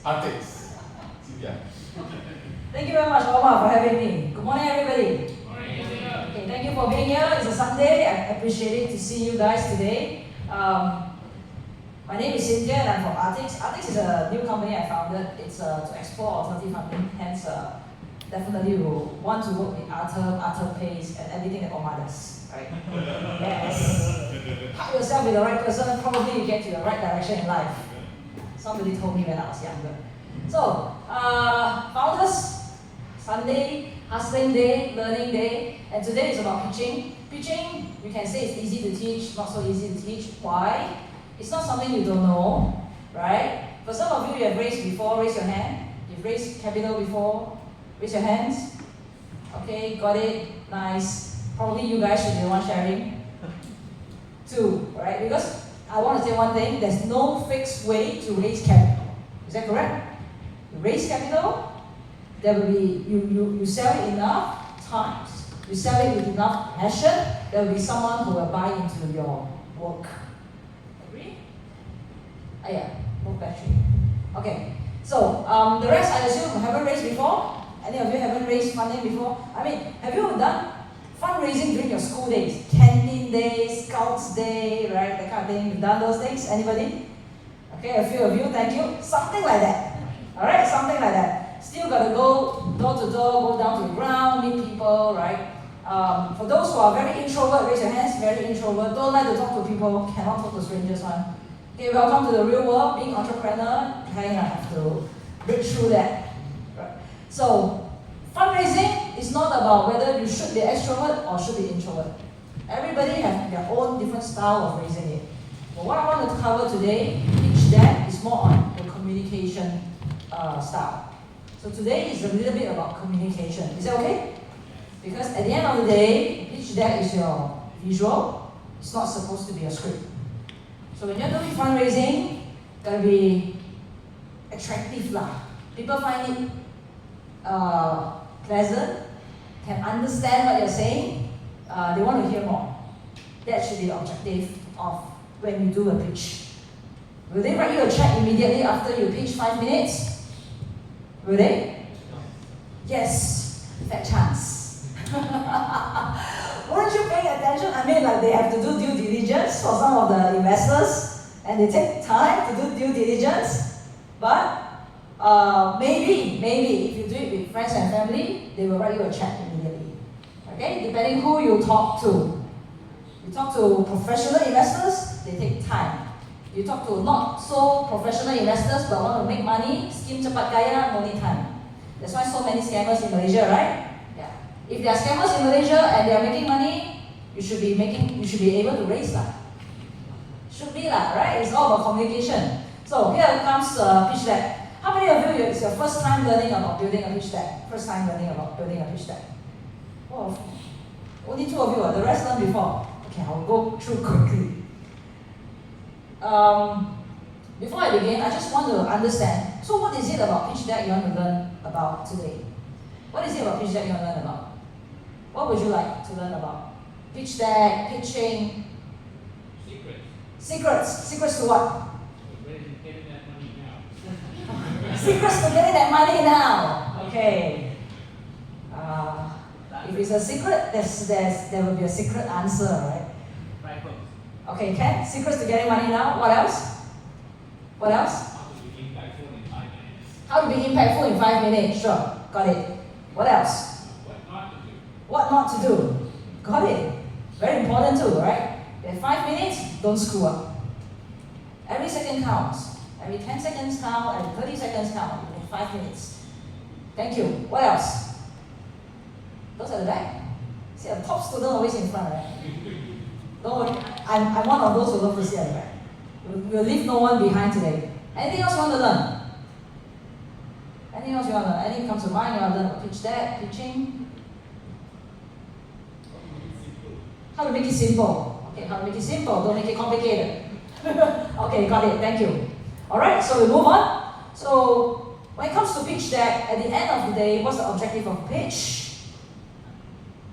Artem. Sylvia. Thank you very much, Omar, for having me. Good morning, everybody. Good morning. Okay, thank you for being here. It's a Sunday. I appreciate it to see you guys today. My name is Cynthia and I'm from Artix. Artix is a new company I founded. It's to explore alternative funding. Hence, definitely you will want to work with Artem Pays and everything that Omar does. Right? Yes. Help yourself with the right person, probably you get to the right direction in life. Somebody told me when I was younger. So, founders, Sunday, hustling day, learning day, and today is about pitching. Pitching, you can say it's easy to teach, not so easy to teach. Why? It's not something you don't know, right? For some of you have raised before, raise your hand. You've raised capital before, raise your hands. Okay, got it, nice. Probably you guys should be the one sharing. 2, right? Because I want to say one thing, there's no fixed way to raise capital. Is that correct? You raise capital, there will be, you sell it enough times, you sell it with enough passion, there will be someone who will buy into your work. Agree? Yeah, both battery. Okay, so the rest I assume haven't raised before. Any of you haven't raised funding before? I mean, have you done fundraising during your school days? Canteen days, Scouts day, right? That kind of thing. You've done those things? Anybody? Okay, a few of you, thank you. Something like that. Alright, something like that. Still got to go door to door, go down to the ground, meet people, right? For those who are very introvert, raise your hands, very introvert, don't like to talk to people, cannot talk to strangers one. Okay, welcome to the real world, being entrepreneur, kind of have to break through that. Right? So, fundraising is not about whether you should be extrovert or should be introvert. Everybody has their own different style of raising it. But what I want to cover today, pitch deck, is more on the communication style. So today is a little bit about communication. Is that okay? Because at the end of the day, pitch deck is your visual. It's not supposed to be a script. So when you're doing fundraising, gotta be attractive lah. People find it pleasant, can understand what you're saying, they want to hear more. That should be the objective of when you do a pitch. Will they write you a check immediately after you pitch 5 minutes? Will they? Yes, fat chance. Weren't you paying attention? I mean, like they have to do due diligence for some of the investors, and they take time to do due diligence. But maybe if you do it with friends and family, they will write you a check immediately. Okay, depending who you talk to. You talk to professional investors, they take time. You talk to not so professional investors but want to make money, scheme cepat kaya, no need time. That's why so many scammers in Malaysia, right? Yeah. If there are scammers in Malaysia and they are making money, you should be able to raise lah. Should be lah, right? It's all about communication. So here comes pitch deck. How many of you, it's your first time learning about building a pitch deck? First time learning about building a pitch deck? Oh, only 2 of you, the rest learned before. Okay, I'll go through quickly. Before I begin, I just want to understand, so what is it about pitch deck you want to learn about today? What is it about pitch deck you want to learn about? What would you like to learn about? Pitch deck, pitching. Secrets to what? Getting that money now. Secrets to getting that money now. Okay. If it's a secret, there will be a secret answer, right? Right hook. Okay, Ken, secrets to getting money now. What else? What else? How to be impactful in 5 minutes. How to be impactful in 5 minutes. Sure, got it. What else? What not to do. What not to do. Got it. Very important too, right? In 5 minutes, don't screw up. Every second counts. Every 10 seconds count, every 30 seconds count. In 5 minutes. Thank you. What else? Those at the back. See, a top student always in front, right? Don't worry. I'm one of those who love to sit at the back. We'll leave no one behind today. Anything else you want to learn? Anything else you want to learn? Anything comes to mind you want to learn? Pitch deck, pitching? How to make it simple. Okay, how to make it simple. Don't make it complicated. Okay, got it. Thank you. Alright, so we move on. So, when it comes to pitch deck, at the end of the day, what's the objective of pitch?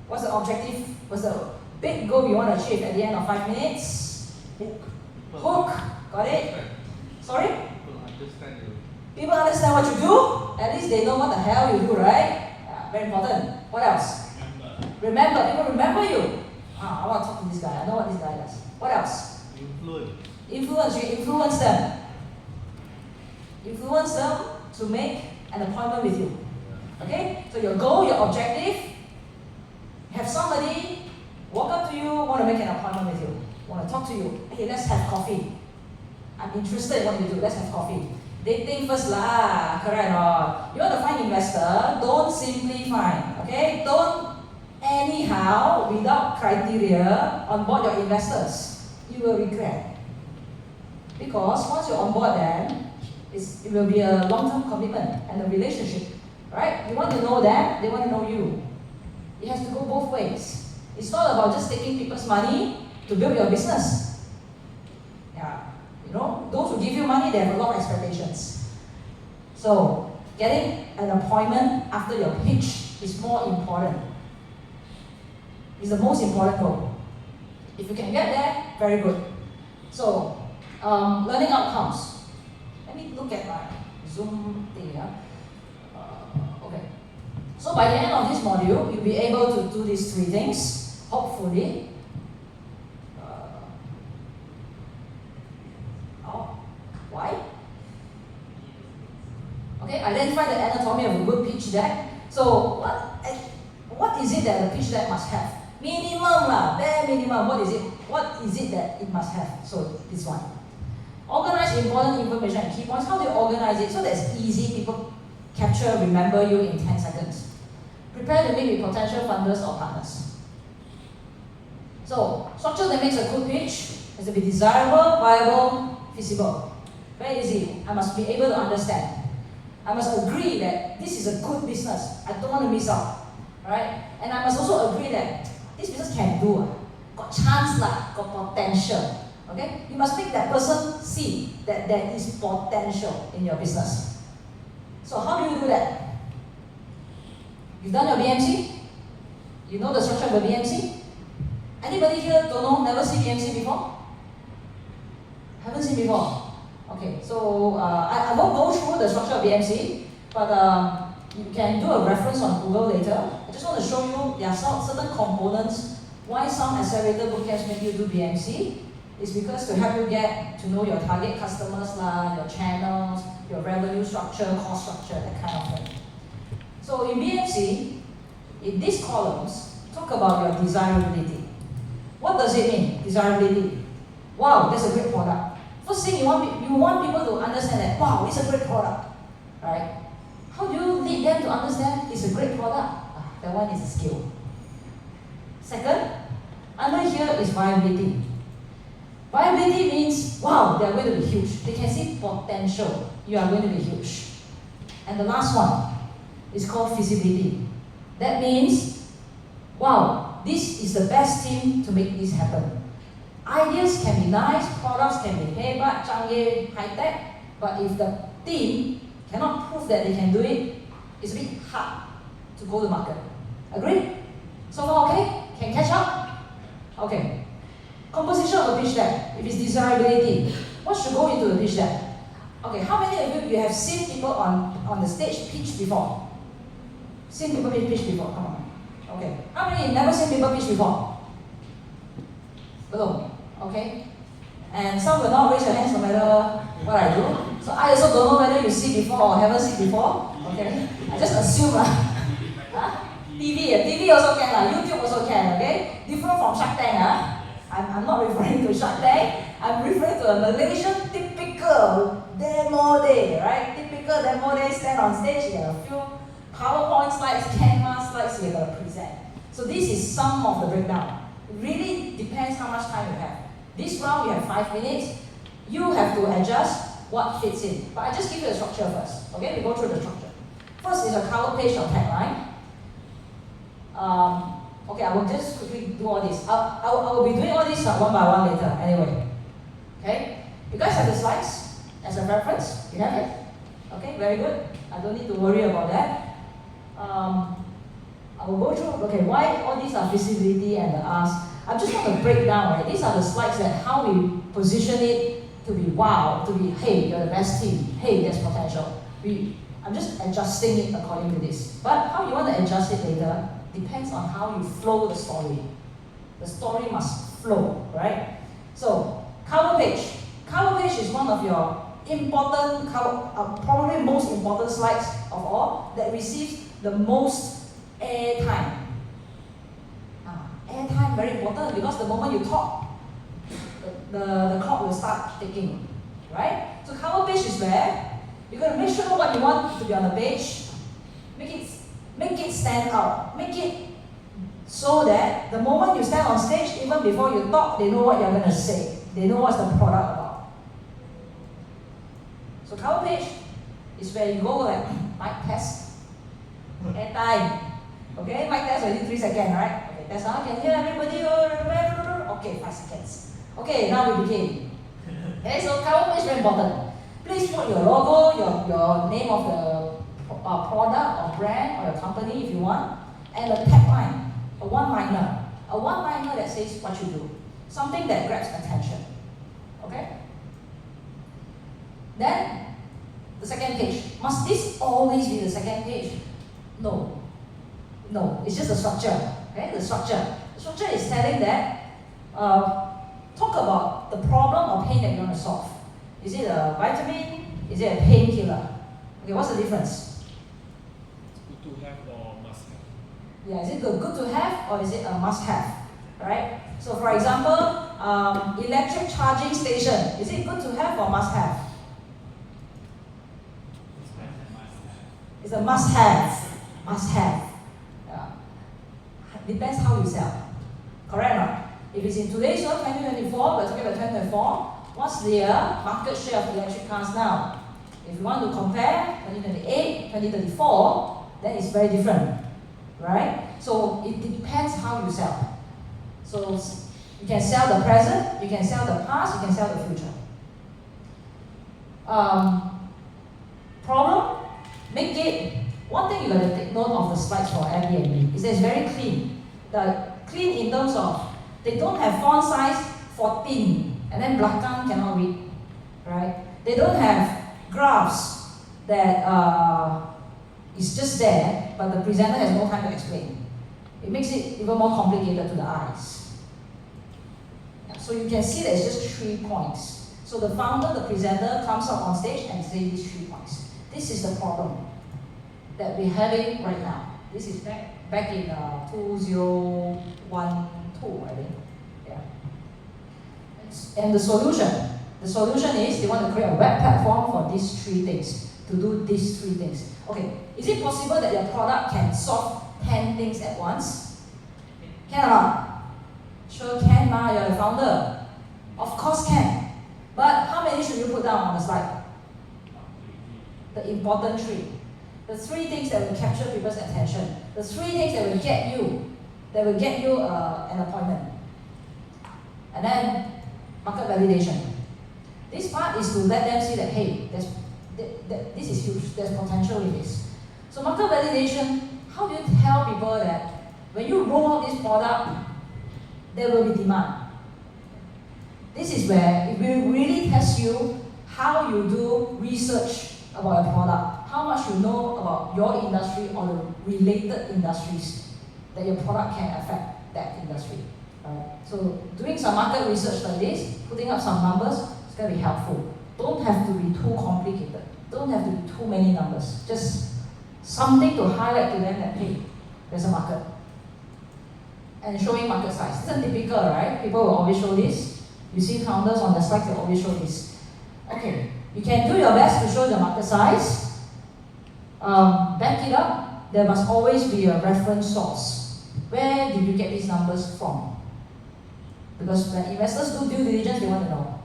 What's the objective? What's the big goal you want to achieve at the end of 5 minutes? Hook. Got it? Sorry? People understand you. People understand what you do, at least they know what the hell you do, right? Yeah, very important. What else? Remember, people remember you. I want to talk to this guy, I know what this guy does. What else? Influence, you influence them. Influence them to make an appointment with you. Okay? So your goal, your objective, have somebody walk up to you, want to make an appointment with you, want to talk to you. Hey, let's have coffee. I'm interested in what you do, let's have coffee. They think first lah, correct or not? You want to find investor, don't simply find, okay? Don't anyhow, without criteria, onboard your investors. You will regret. Because once you onboard them, it will be a long-term commitment and a relationship, right? You want to know them, they want to know you. It has to go both ways. It's not about just taking people's money to build your business. Yeah, you know, those who give you money, they have a lot of expectations. So, getting an appointment after your pitch is more important. It's the most important goal. If you can get there, very good. So, learning outcomes. Let me look at my Zoom thing. Okay. So by the end of this module, you'll be able to do these 3 things, hopefully. Why? Okay, identify the anatomy of a good pitch deck. So what is it that the pitch deck must have? Minimum lah, bare minimum. What is it? What is it that it must have? So this one. Organize important information and key points. How do you organize it so that it's easy, people capture, remember you in 10 seconds? Prepare to meet with potential funders or partners. So, structure that makes a good pitch has to be desirable, viable, feasible. Very easy. I must be able to understand. I must agree that this is a good business. I don't want to miss out. Right? And I must also agree that this business can do. Got chance lah, got potential. Okay? You must make that person see that there is potential in your business. So how do you do that? You've done your BMC? You know the structure of the BMC? Anybody here don't know, never see BMC before? Haven't seen before? Okay, so I won't go through the structure of BMC, but you can do a reference on Google later. I just want to show you there are certain components why some accelerator bootcamps make you do BMC. Is because to help you get to know your target customers lah, your channels, your revenue structure, cost structure, that kind of thing. So in BMC, in these columns, talk about your desirability. What does it mean, desirability? Wow, that's a great product. First thing you want people to understand that, wow, it's a great product, right? How do you lead them to understand it's a great product? That one is a skill. Second, under here is viability. Viability means, wow, they are going to be huge. They can see potential. You are going to be huge. And the last one is called feasibility. That means, wow, this is the best team to make this happen. Ideas can be nice, products can be hebat, canggih, high-tech, but if the team cannot prove that they can do it, it's a bit hard to go to market. Agree? So far okay? Can catch up? Okay. Composition of a pitch deck, if it's desirability, what should go into the pitch deck? Okay, how many of you have seen people on the stage pitch before? Seen people pitch before? Come on. Okay. How many never seen people pitch before? Hello. Okay. And some will not raise your hands no matter what I do. So I also don't know whether you see before or haven't seen before. Okay. I just assume lah. Huh? TV also can lah. YouTube also can. Okay. Different from Shark Tank. I'm not referring to Shark Tank. I'm referring to a Malaysian typical demo day, right? Typical demo day, stand on stage, you have a few PowerPoint slides, Canva slides you're going to present. So this is some of the breakdown. It really depends how much time you have. This round you have 5 minutes. You have to adjust what fits in. But I just give you the structure first. Okay, we go through the structure. First is a cover page or tagline. Okay, I will just quickly do all this. I will be doing all this one by one later anyway. Okay? You guys have the slides as a reference? You have it? Okay, very good. I don't need to worry about that. I will go through, okay, why all these are visibility and the ask. I just want to break down, right? These are the slides that how we position it to be wow, to be, hey, you're the best team, hey, there's potential. I'm just adjusting it according to this. But how you want to adjust it later depends on how you flow the story. The story must flow, right? So, cover page. Cover page is one of your important, probably most important slides of all that receives the most airtime. Airtime very important because the moment you talk, the clock will start ticking, right? So cover page is where you're going to make sure what you want to be on the page, make it stand out, make it so that the moment you stand on stage, even before you talk, they know what you're going to say. They know what's the product about. So cover page is where you go like mic test, airtime. Okay, mic test within 3 seconds, right? Okay, that's how I can hear everybody. Okay, 5 seconds. Okay, now we begin. Okay, so cover page is very important. Please put your logo, your name of the product or brand or your company if you want, and a tagline, a one-liner that says what you do, something that grabs attention. Okay? Then, the second page. Must this always be the second page? No. No, it's just a structure. Okay, the structure. The structure is telling that talk about the problem or pain that you want to solve. Is it a vitamin? Is it a painkiller? Okay, what's the difference? Good to have or must have. Yeah, is it good to have or is it a must have? Right? So for example, electric charging station. Is it good to have or must have? It's a must have. Must have. Yeah. Depends how you sell. Correct or not? If it's in today's world, 2024, we're talking about 2024, what's the market share of electric cars now? If you want to compare 2028, 2034, then it's very different, right? So it depends how you sell. So you can sell the present, you can sell the past, you can sell the future. Problem, make it, one thing you got to take note of the slides for Airbnb is that it's very clean. Clean in terms of, they don't have font size 14, and then belakang cannot read, right? They don't have graphs that is just there, but the presenter has no time to explain. It makes it even more complicated to the eyes. Yeah, so you can see that it's just 3 points. So the founder, the presenter, comes up on stage and says these 3 points. This is the problem that we're having right now. This is back in 2012, I think. Yeah. And the solution is they want to create a web platform for these 3 things, to do these 3 things. Okay, is it possible that your product can solve 10 things at once? Can or not? Sure can, ma, you're the founder. Of course can. But how many should you put down on the slide? The important 3. The 3 things that will capture people's attention. The 3 things that will get you an appointment. And then market validation. This part is to let them see that, hey, this is huge, there's potential in this. So market validation, how do you tell people that when you roll out this product, there will be demand? This is where it will really test you how you do research about a product, how much you know about your industry or the related industries that your product can affect that industry. Right? So doing some market research like this, putting up some numbers, it's going to be helpful. Don't have to be too complicated. Don't have to be too many numbers. Just something to highlight to them that, hey, there's a market. And showing market size. It's typical, right? People will always show this. You see founders on the slides, they always show this. Okay, you can do your best to show the market size. Back it up. There must always be a reference source. Where did you get these numbers from? Because when investors do due diligence, they want to know.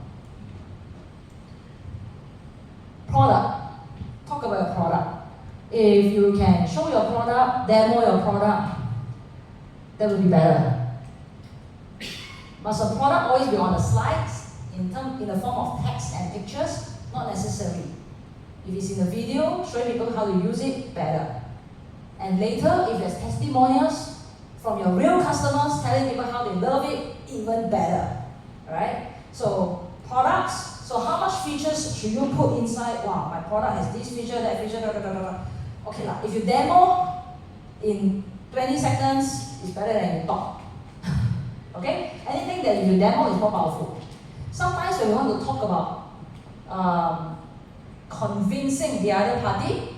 Product. Talk about your product. If you can show your product, demo your product, that would be better. Must a product always be on the slides in the form of text and pictures? Not necessary. If it's in the video, showing people how to use it, better. And later, if there's testimonials from your real customers telling people how they love it, even better. Right? So products. So how much features should you put inside? Wow, my product has this feature, that feature, da, da, da, da, da. Okay lah, if you demo in 20 seconds, it's better than you talk. Okay? Anything that you demo is more powerful. Sometimes when we want to talk about convincing the other party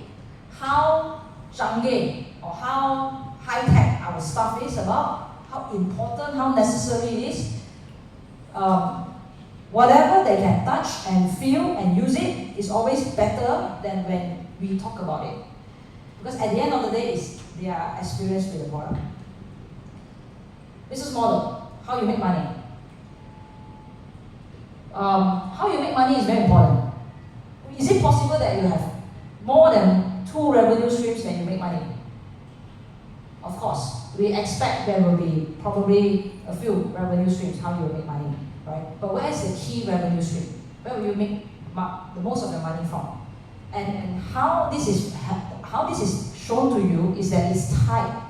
how canggih or how high-tech our stuff is about, how important, how necessary it is, whatever they can touch and feel and use it is always better than when we talk about it. Because at the end of the day, it's their experience with the product. Business model, how you make money. How you make money is very important. Is it possible that you have more than 2 revenue streams when you make money? Of course, we expect there will be probably a few revenue streams how you will make money, right? But where is the key revenue stream? Where will you make the most of your money from? And how this is shown to you is that it's tied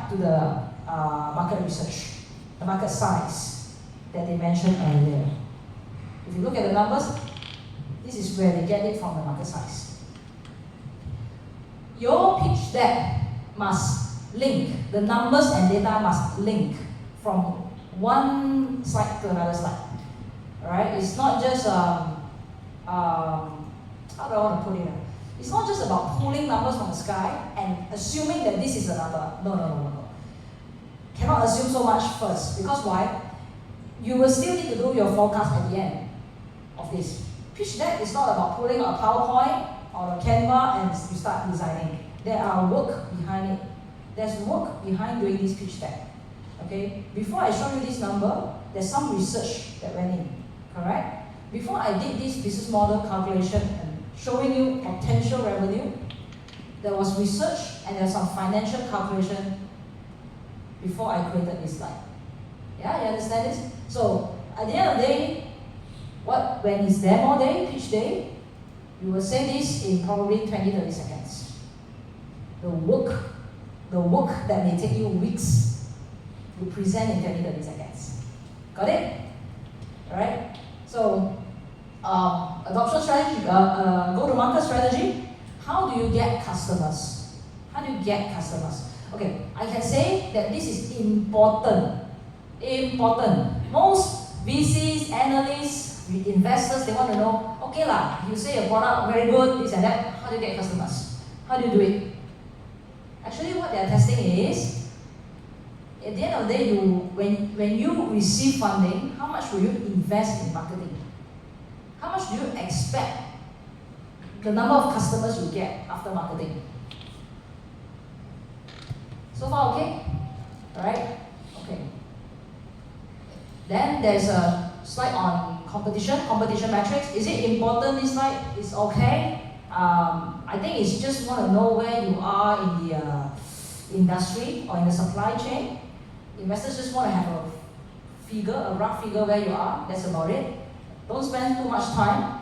to the market research, the market size that they mentioned earlier. If you look at the numbers, this is where they get it from, the market size. Your pitch deck must link, the numbers and data must link from one slide to another slide. Alright? It's not just, how do I want to put it? It's not just about pulling numbers from the sky and assuming that this is the number. No. Cannot assume so much first. Because why? You will still need to do your forecast at the end of this. Pitch deck is not about pulling a PowerPoint or a Canva and you start designing. There are work behind it. There's work behind doing this pitch deck. Okay? Before I show you this number, there's some research that went in. Correct? Before I did this business model calculation and showing you potential revenue, there was research and there's some financial calculation before I created this slide. Yeah, you understand this? So at the end of the day, when it's demo day, pitch day, you will say this in probably 20-30 seconds. The work that may take you weeks, you present in 20-30 seconds. Got it? Alright? So adoption strategy, go-to-market strategy. How do you get customers? How do you get customers? Okay, I can say that this is important. Important. Most VCs, analysts, investors, they want to know, okay lah, you say your product very good, this and that, how do you get customers? How do you do it? Actually, what they are testing is, at the end of the day, when you receive funding, how much will you invest in marketing? How much do you expect the number of customers you get after marketing? So far, okay? Alright? Okay. Then there's a slide on competition metrics. Is it important, this slide? It's okay. I think it's just want to know where you are in the industry or in the supply chain. Investors just want to have a rough figure where you are. That's about it. Don't spend too much time.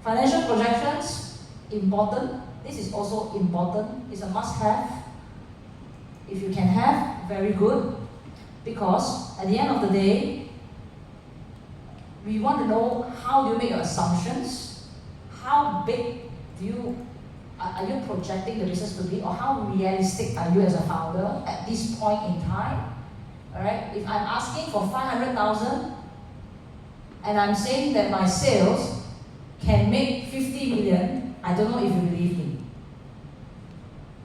Financial projections, important. This is also important. It's a must-have. If you can have, very good. Because at the end of the day, we want to know how do you make your assumptions, how big are you projecting the business to be, or how realistic are you as a founder at this point in time? Alright, if I'm asking for 500,000 and I'm saying that my sales can make 50 million, I don't know if you believe me.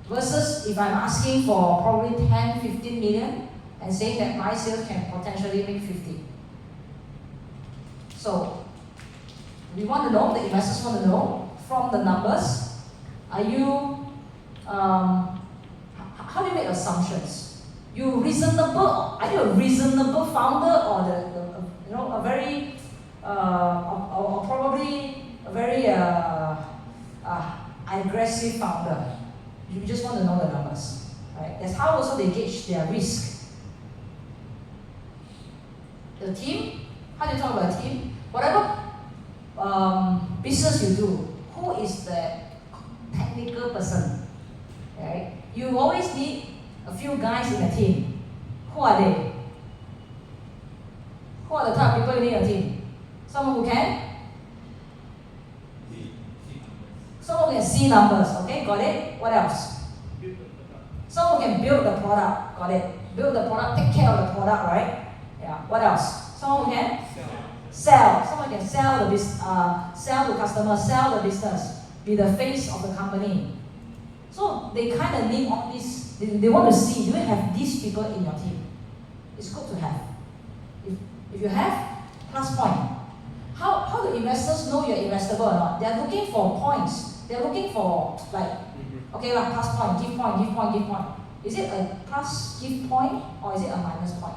Versus if I'm asking for probably 10, 15 million and saying that my sales can potentially make 50. So, we want to know, the investors want to know from the numbers, are you, how do you make assumptions? Are you a reasonable founder or a very, or probably a very aggressive founder? You just want to know the numbers, right? That's how also they gauge their risk. The team, how do you talk about a team? Whatever business you do, who is the technical person, right? You always need a few guys in a team. Who are they? Who are the type of people you need in a team? Someone who can? See. Someone who can see numbers, okay, got it? What else? Build the product. Someone who can build the product, got it? Build the product, take care of the product, right? Yeah, what else? Someone who can? Sell. Someone can sell sell to customers, sell the business, be the face of the company. So they kind of need all this. They want to see, do you have these people in your team? It's good to have. If you have, plus point. How do investors know you're investable or not? They're looking for points. They're looking for okay, plus point, give point. Is it a plus give point or is it a minus point?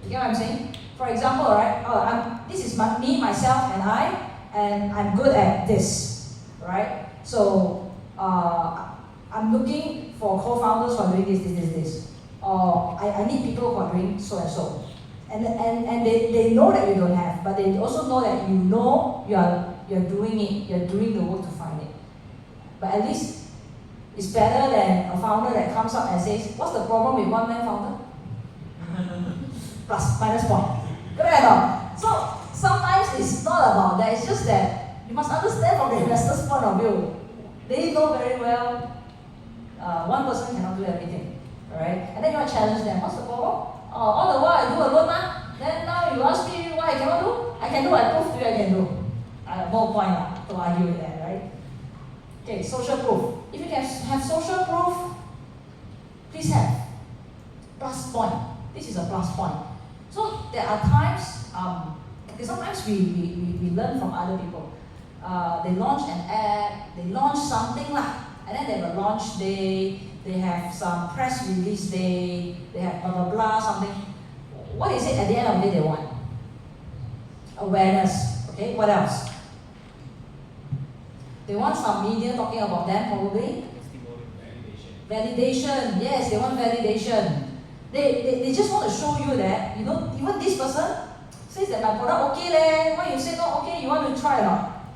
You get what I'm saying? For example, right? This is me, myself, and I'm good at this, right? So I'm looking for co-founders who are doing this. Or I need people who are doing so and so. And they know that you don't have, but they also know that you're doing it, you're doing the work to find it. But at least it's better than a founder that comes up and says, what's the problem with one-man founder? Plus, minus point. Correct or not? So sometimes it's not about that, it's just that you must understand from the investor's point of view. They know very well one person cannot do everything. Alright? And then you want to challenge them. What's the problem? All the while I do alone, then now you ask me what I cannot do? I can do, I prove to you I can do. I have no point to argue with that, right? Okay, social proof. If you can have social proof, please have. Plus point. This is a plus point. So there are times, because sometimes we learn from other people. They launch an app, they launch something and then they have a launch day, they have some press release day, they have blah blah blah something. What is it at the end of the day they want? Awareness. Okay, what else? They want some media talking about them probably. Validation. Yes, they want validation. They just want to show you that, even this person says that my product okay leh, why you say not okay, you want to try or not?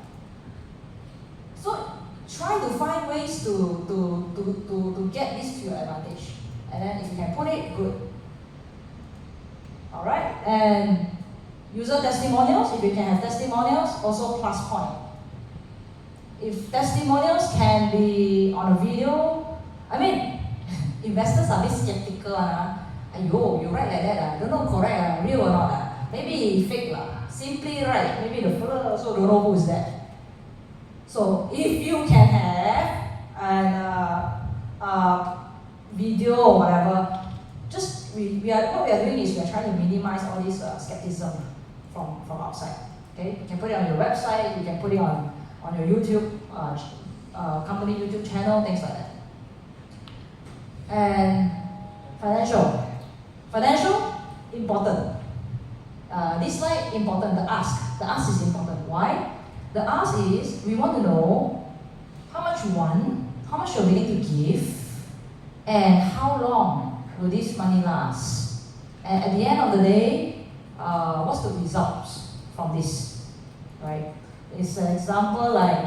So try to find ways to get this to your advantage. And then if you can put it, good. Alright, and user testimonials, if you can have testimonials, also plus point. If testimonials can be on a video, investors are a bit skeptical. Aiyo, you write like that, don't know correct, real or not. Maybe fake, simply right. Maybe the fellow also don't know who is that. So if you can have an video or whatever, just what we are doing is we are trying to minimize all this skepticism from outside. Okay, you can put it on your website, you can put it on your YouTube company YouTube channel, things like that. And financial important. This slide important. The ask is important. Why? The ask is we want to know how much you want, how much you're willing to give, and how long will this money last. And at the end of the day, what's the results from this, right? It's an example like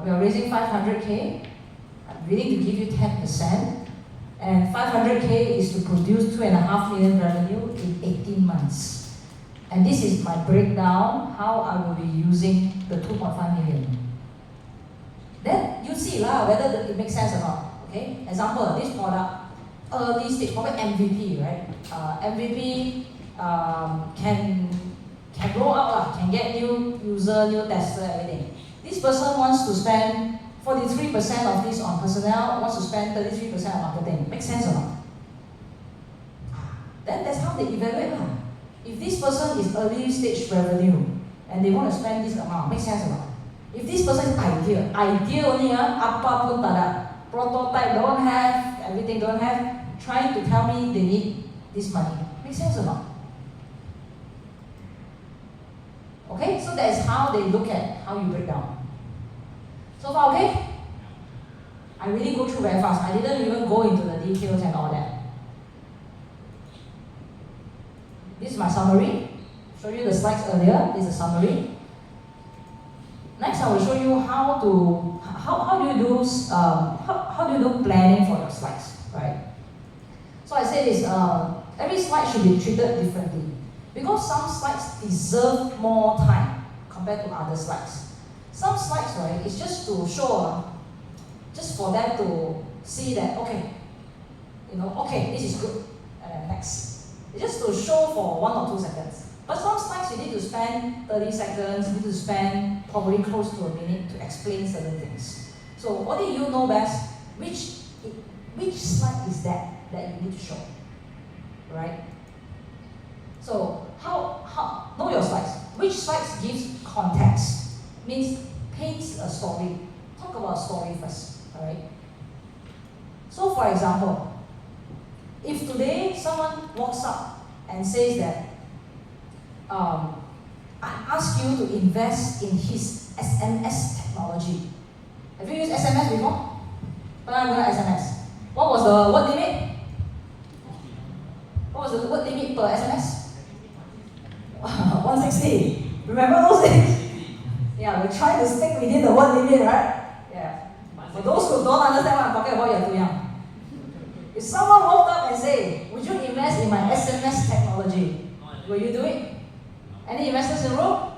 we are raising 500K, I'm willing to give you 10%, and 500K is to produce 2.5 million revenue in 18 months. And this is my breakdown, how I will be using the 2.5 million. Then you see whether it makes sense or not. Okay? Example, this product, early stage, probably MVP, right? MVP can roll out, can get new user, new tester, everything. This person wants to spend 43% of this on personnel, wants to spend 33% on marketing. Makes sense or not? Then that's how they evaluate. If this person is early stage revenue and they want to spend this amount, makes sense or not? If this person is idea only, apa pun tak ada, prototype don't have, everything don't have, trying to tell me they need this money, makes sense or not? Okay, so that is how they look at how you break down. So far, okay? I really go through very fast. I didn't even go into the details and all that. This is my summary. Show you the slides earlier. This is a summary. Next, I will show you how do you do planning for your slides, right? So I say this. Every slide should be treated differently because some slides deserve more time. compared to other slides. Some slides, right, is just to show, just for them to see that, okay, okay, this is good, and then next. It's just to show for 1 or 2 seconds. But some slides you need to spend 30 seconds, you need to spend probably close to a minute to explain certain things. So only you know best which slide is that you need to show, right? So how know your slides. Which slides gives context, means paints a story. Talk about story first, alright? So for example, if today someone walks up and says that, I ask you to invest in his SMS technology. Have you used SMS before? SMS. What was the word limit? What was the word limit per SMS? 160. Remember those days? Yeah, we're trying to stick within the word limit, right? Yeah. For those who don't understand what I'm talking about, you're too young. If someone walked up and say, would you invest in my SMS technology? Will you do it? Any investors in the room?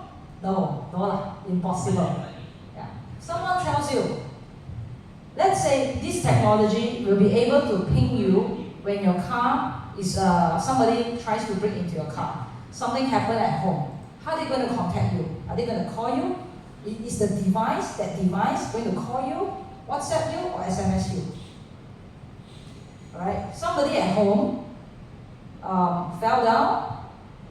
No, impossible. Yeah. Someone tells you, let's say this technology will be able to ping you when your car is, somebody tries to break into your car. Something happened at home. How are they going to contact you? Are they going to call you? Is that device going to call you, WhatsApp you, or SMS you? Alright, somebody at home fell down,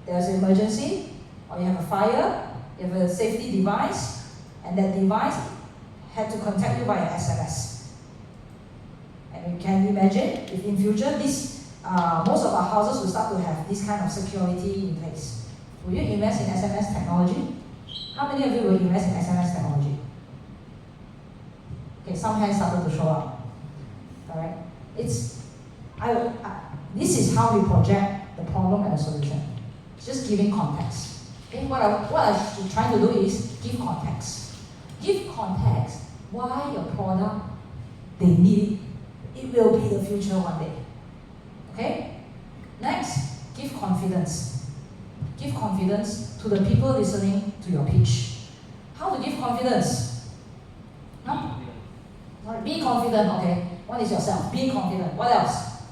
there's an emergency, or you have a fire, you have a safety device, and that device had to contact you via SMS. And you can imagine if in future most of our houses will start to have this kind of security in place. Will you invest in SMS technology? How many of you will invest in SMS technology? Okay, some hands started to show up. Alright? This is how we project the problem and the solution. It's just giving context. Okay? What I'm trying to do is give context. Give context why your product, they need it. It will be the future one day. Okay? Next, give confidence. Give confidence to the people listening to your pitch. How to give confidence? Huh? Be confident, okay. One is yourself. Be confident. What else?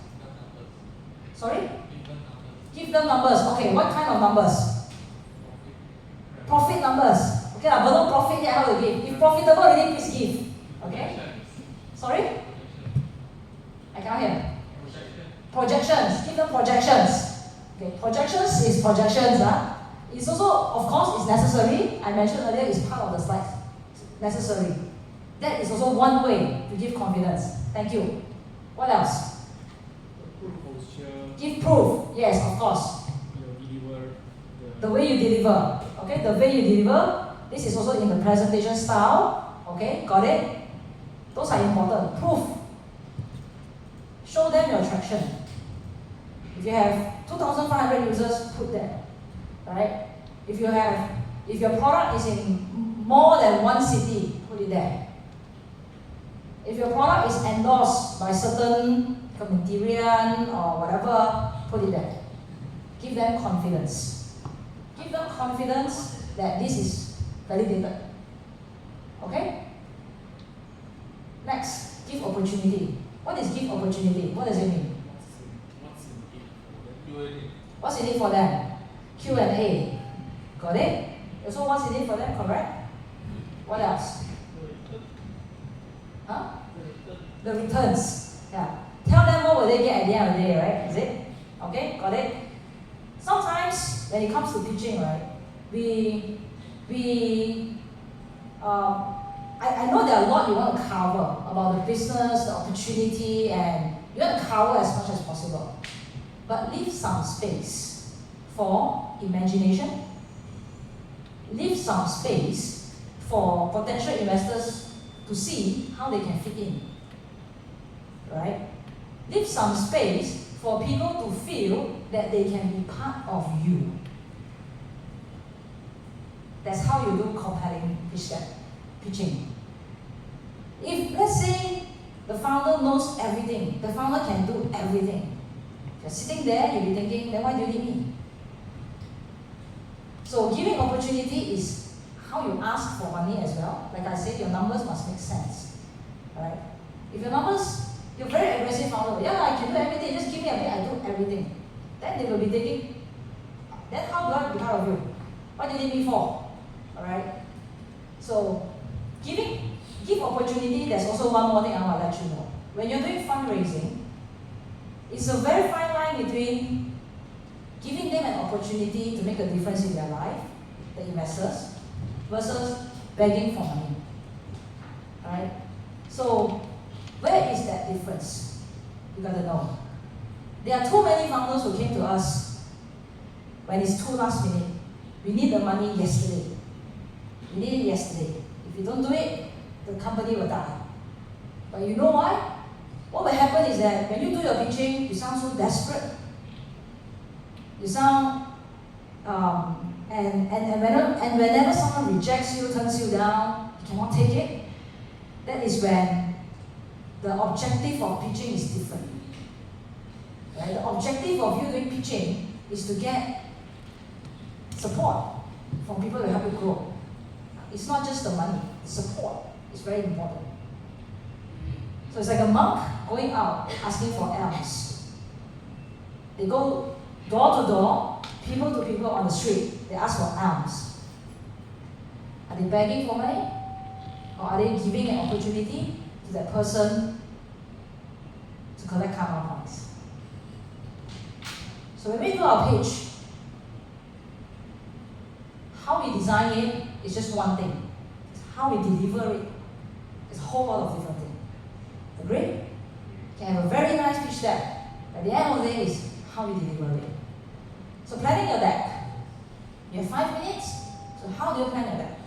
Sorry? Give them numbers. Okay, what kind of numbers? Profit numbers. Okay, but no profit yet, how to give? If profitable already, please give. Okay? Sorry? I can't hear. Projections. Give them projections. Okay, projections is projections. It's also, of course, it's necessary. I mentioned earlier, it's part of the slides. Necessary. That is also one way to give confidence. Thank you. What else? Give proof. Yes, of course. The way you deliver. Okay, the way you deliver. This is also in the presentation style. Okay, got it? Those are important. Proof. Show them your traction. If you have 2,500 users, put that. Right? If your product is in more than one city, put it there. If your product is endorsed by certain communitarian or whatever, put it there. Give them confidence. Give them confidence that this is validated. Okay? Next, give opportunity. What is give opportunity? What does it mean? What's in it for them? Q&A. Got it? So what's in it for them, correct? What else? Huh? The returns. Yeah. Tell them what will they get at the end of the day, right? Is it? Okay, got it? Sometimes when it comes to pitching, right, I know there are a lot you want to cover about the business, the opportunity, and you want to cover as much as possible. But leave some space for imagination. Leave some space for potential investors to see how they can fit in. Right? Leave some space for people to feel that they can be part of you. That's how you do compelling pitching. If, let's say, the founder knows everything, the founder can do everything. You're sitting there, you'll be thinking, then why do you need me? So giving opportunity is how you ask for money as well. Like I said, your numbers must make sense, right? If your numbers, you're very aggressive founder, yeah, I can do everything, just give me a bit, I do everything. Then they will be thinking, then how do I be part of you? What do you need me for? Alright? So, give opportunity, there's also one more thing I want to let you know. When you're doing fundraising, it's a very fine line between giving them an opportunity to make a difference in their life, the investors, versus begging for money. Alright? So, where is that difference? You gotta know. There are too many founders who came to us when it's too last minute. We need the money yesterday. We need it yesterday. If you don't do it, the company will die. But you know why? What will happen is that when you do your pitching, you sound so desperate. You sound, and whenever someone rejects you, turns you down, you cannot take it, that is when the objective of pitching is different. Right? The objective of you doing pitching is to get support from people who help you grow. It's not just the money, support is very important. So it's like a monk going out asking for alms. They go door to door, people to people on the street, they ask for alms. Are they begging for money? Or are they giving an opportunity to that person to collect karma points? So when we do our pitch, how we design it is just one thing. It's how we deliver it. It's a whole lot of different things. Agree? You can have a very nice pitch deck. At the end of the day is how we deliver it. So planning your deck. You have 5 minutes. So how do you plan your deck?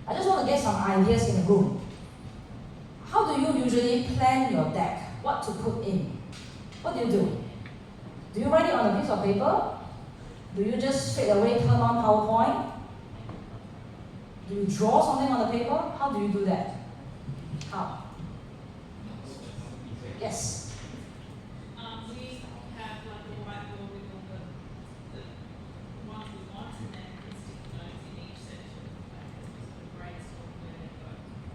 I just want to get some ideas in the room. How do you usually plan your deck? What to put in? What do you do? Do you write it on a piece of paper? Do you just straight away turn on PowerPoint? Do you draw something on the paper? How do you do that? How? Yes. We have like a whiteboard with all the ones we want and then stick notes in each section, like brainstorm where they go.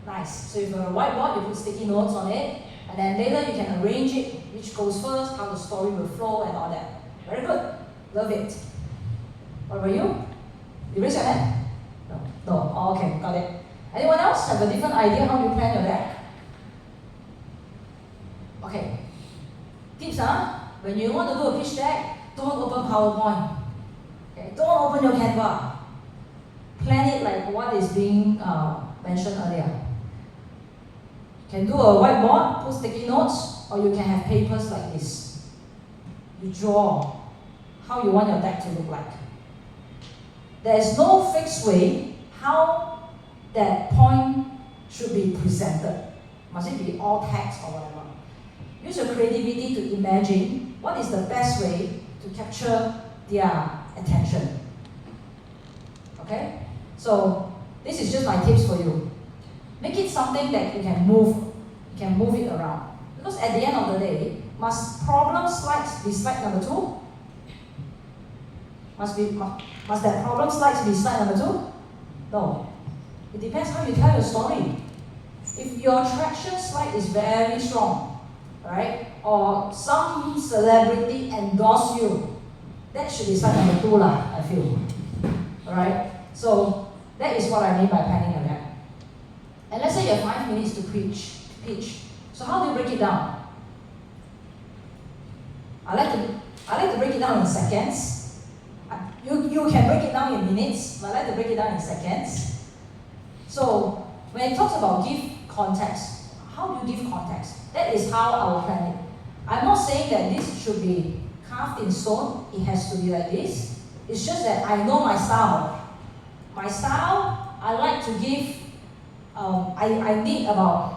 Nice. So you've got a whiteboard, you put sticky notes on it, and then later you can arrange it, which goes first, how the story will flow and all that. Very good. Love it. What about you? You raise your hand? No. No. Oh, okay, got it. Anyone else have a different idea how you plan your deck? Okay. Tips, when you want to do a pitch deck, don't open PowerPoint. Okay, don't open your Canva. Plan it like what is being mentioned earlier. You can do a whiteboard, put sticky notes, or you can have papers like this. You draw how you want your deck to look like. There is no fixed way how that point should be presented. Must it be all text or whatever? Use your creativity to imagine what is the best way to capture their attention. Okay? So this is just my tips for you. Make it something that you can move. You can move it around. Because at the end of the day, must problem slides be slide number 2? Must that problem slides be slide number 2? No. It depends how you tell your story. If your traction slide is very strong, right? Or some celebrity endorse you, that should be slide number 2 lah, I feel. Alright? So that is what I mean by planning a deck. And let's say you have 5 minutes to pitch. So how do you break it down? I like to break it down in seconds. You can break it down in minutes, but I like to break it down in seconds. So when it talks about give context, how do you give context? That is how I will plan it. I'm not saying that this should be carved in stone. It has to be like this. It's just that I know my style. My style, I like to give, I need about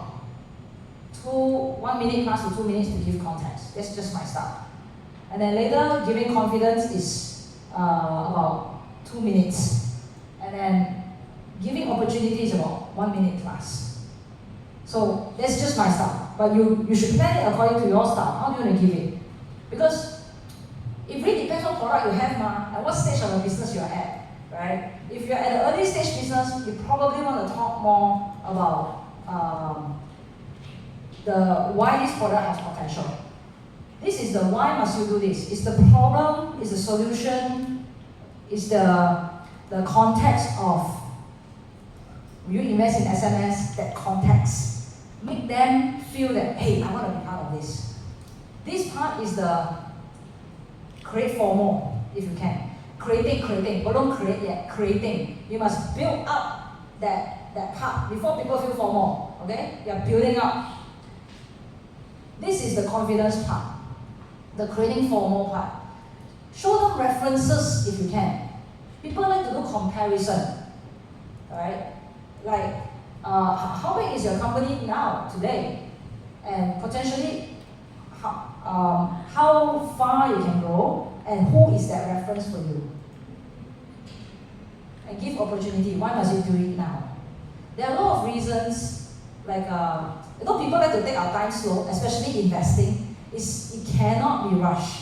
1 minute plus to 2 minutes to give context. That's just my style. And then later, giving confidence is about 2 minutes. And then giving opportunity is about 1 minute plus. So that's just my style. But you should plan it according to your style. How do you want to give it? Because it really depends on product you have, and what stage of the business you're at. right? If you're at an early stage business, you probably want to talk more about the why this product has potential. This is the why must you do this. It's the problem, it's the solution, it's the context of you invest in SMS, that context. Make them feel that, hey, I want to be part of this. This part is the create FOMO, if you can. Creating, but don't create yet, creating. You must build up that part before people feel FOMO, okay? You're building up. This is the confidence part, the creating FOMO part. Show them references if you can. People like to do comparison, alright? Like, how big is your company now, today? And potentially, how far you can go, and who is that reference for you? And give opportunity. Why must you do it now? There are a lot of reasons, like, people like to take our time slow, especially investing. It cannot be rushed.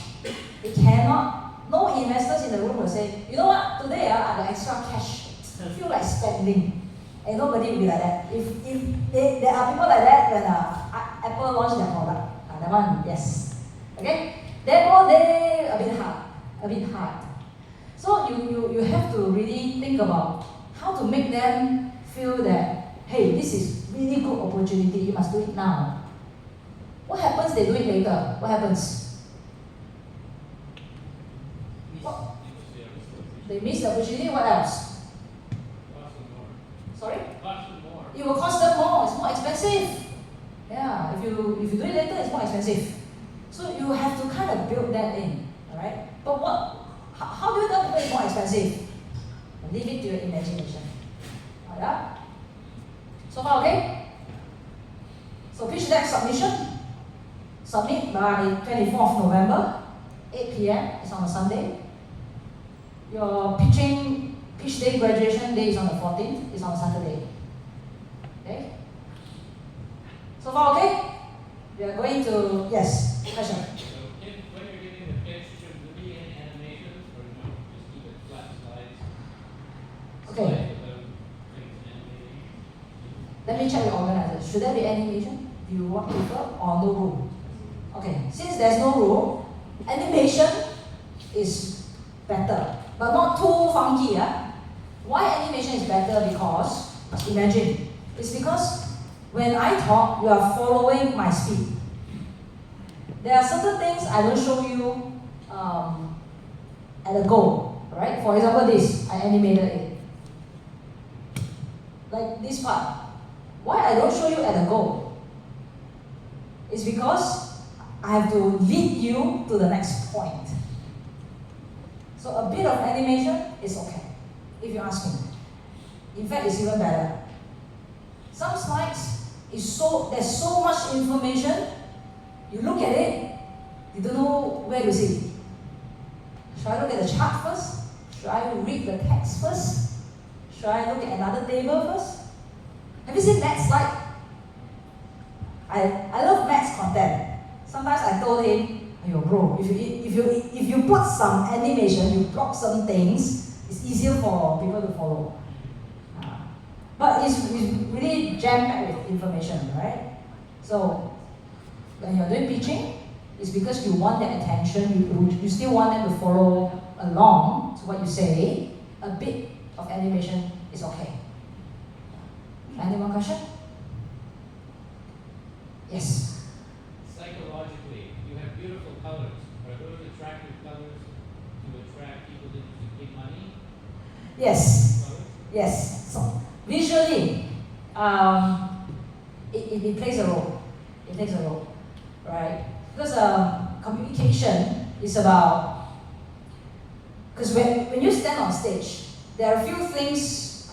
It cannot. No investors in the room will say, you know what, today I got extra cash. I feel like spending. And nobody will be like that. If there are people like that when Apple launched their product. That one, yes. Okay? Demo day, a bit hard. So you have to really think about how to make them feel that, hey, this is really good opportunity, you must do it now. What happens they do it later? What happens? They miss the opportunity, what else? Sorry? It will cost them more, it's more expensive. Yeah, if you do it later, it's more expensive. So you have to kind of build that in, alright? But how do you tell people it's more expensive? Leave it to your imagination. Alright? So far okay? So pitch deck submission. Submit by 24th November, 8 p.m. It's on a Sunday. Your pitch day, graduation day is on the 14th. It's on Saturday. Okay? So far okay? We are going to, yes, question. So when you're giving the pitch, should there be any animations or no? Just keep it flat slides? Okay. Slides without things animating? Let me check the organizer. Should there be animation? Do you want prefer or no rule? Okay, since there's no rule, animation is better, but not too funky. Why animation is better? Because, imagine, it's because when I talk, you are following my speed. There are certain things I don't show you at a go, right? For example, this, I animated it. Like this part. Why I don't show you at a go? It's because I have to lead you to the next point. So a bit of animation is okay, if you ask me. In fact, it's even better. Some slides, there's so much information, you look at it, you don't know where to see. Should I look at the chart first? Should I read the text first? Should I look at another table first? Have you seen Matt's slide? I love Matt's content. Sometimes I told him, yo bro, if you put some animation, you block some things, it's easier for people to follow. But it's really jam-packed with information, right? So when you're doing pitching, it's because you want their attention, you still want them to follow along to what you say. A bit of animation is okay. Any more question? Yes. Psychologically, you have beautiful colors. Are those attractive colors to attract people to give money? Yes. Colors? Yes. So visually, it plays a role. It plays a role, right? Because communication is about. Because when you stand on stage, there are a few things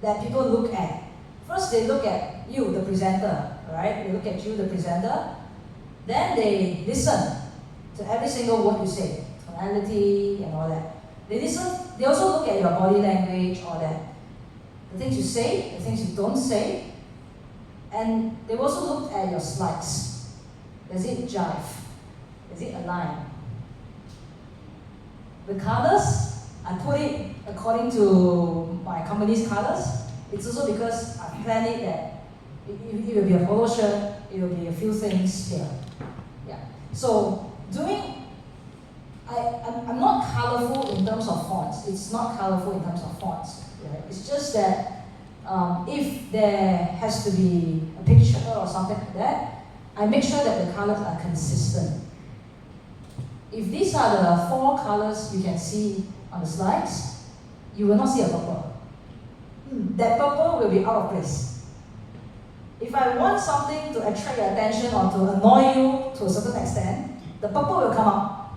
that people look at. First, they look at you, the presenter, right? They look at you, the presenter. Then they listen to every single word you say, tonality and all that. They listen. They also look at your body language, all that. The things you say, the things you don't say. And they also look at your slides. Does it jive? Does it align? The colors, I put it according to my company's colors. It's also because I planned it that it will be a polo shirt, it will be a few things here. Yeah. So I'm not colorful in terms of fonts. It's not colorful in terms of fonts. Right? It's just that if there has to be a picture or something like that, I make sure that the colors are consistent. If these are the 4 colors you can see on the slides, you will not see a purple. That purple will be out of place. If I want something to attract your attention or to annoy you to a certain extent, the purple will come out,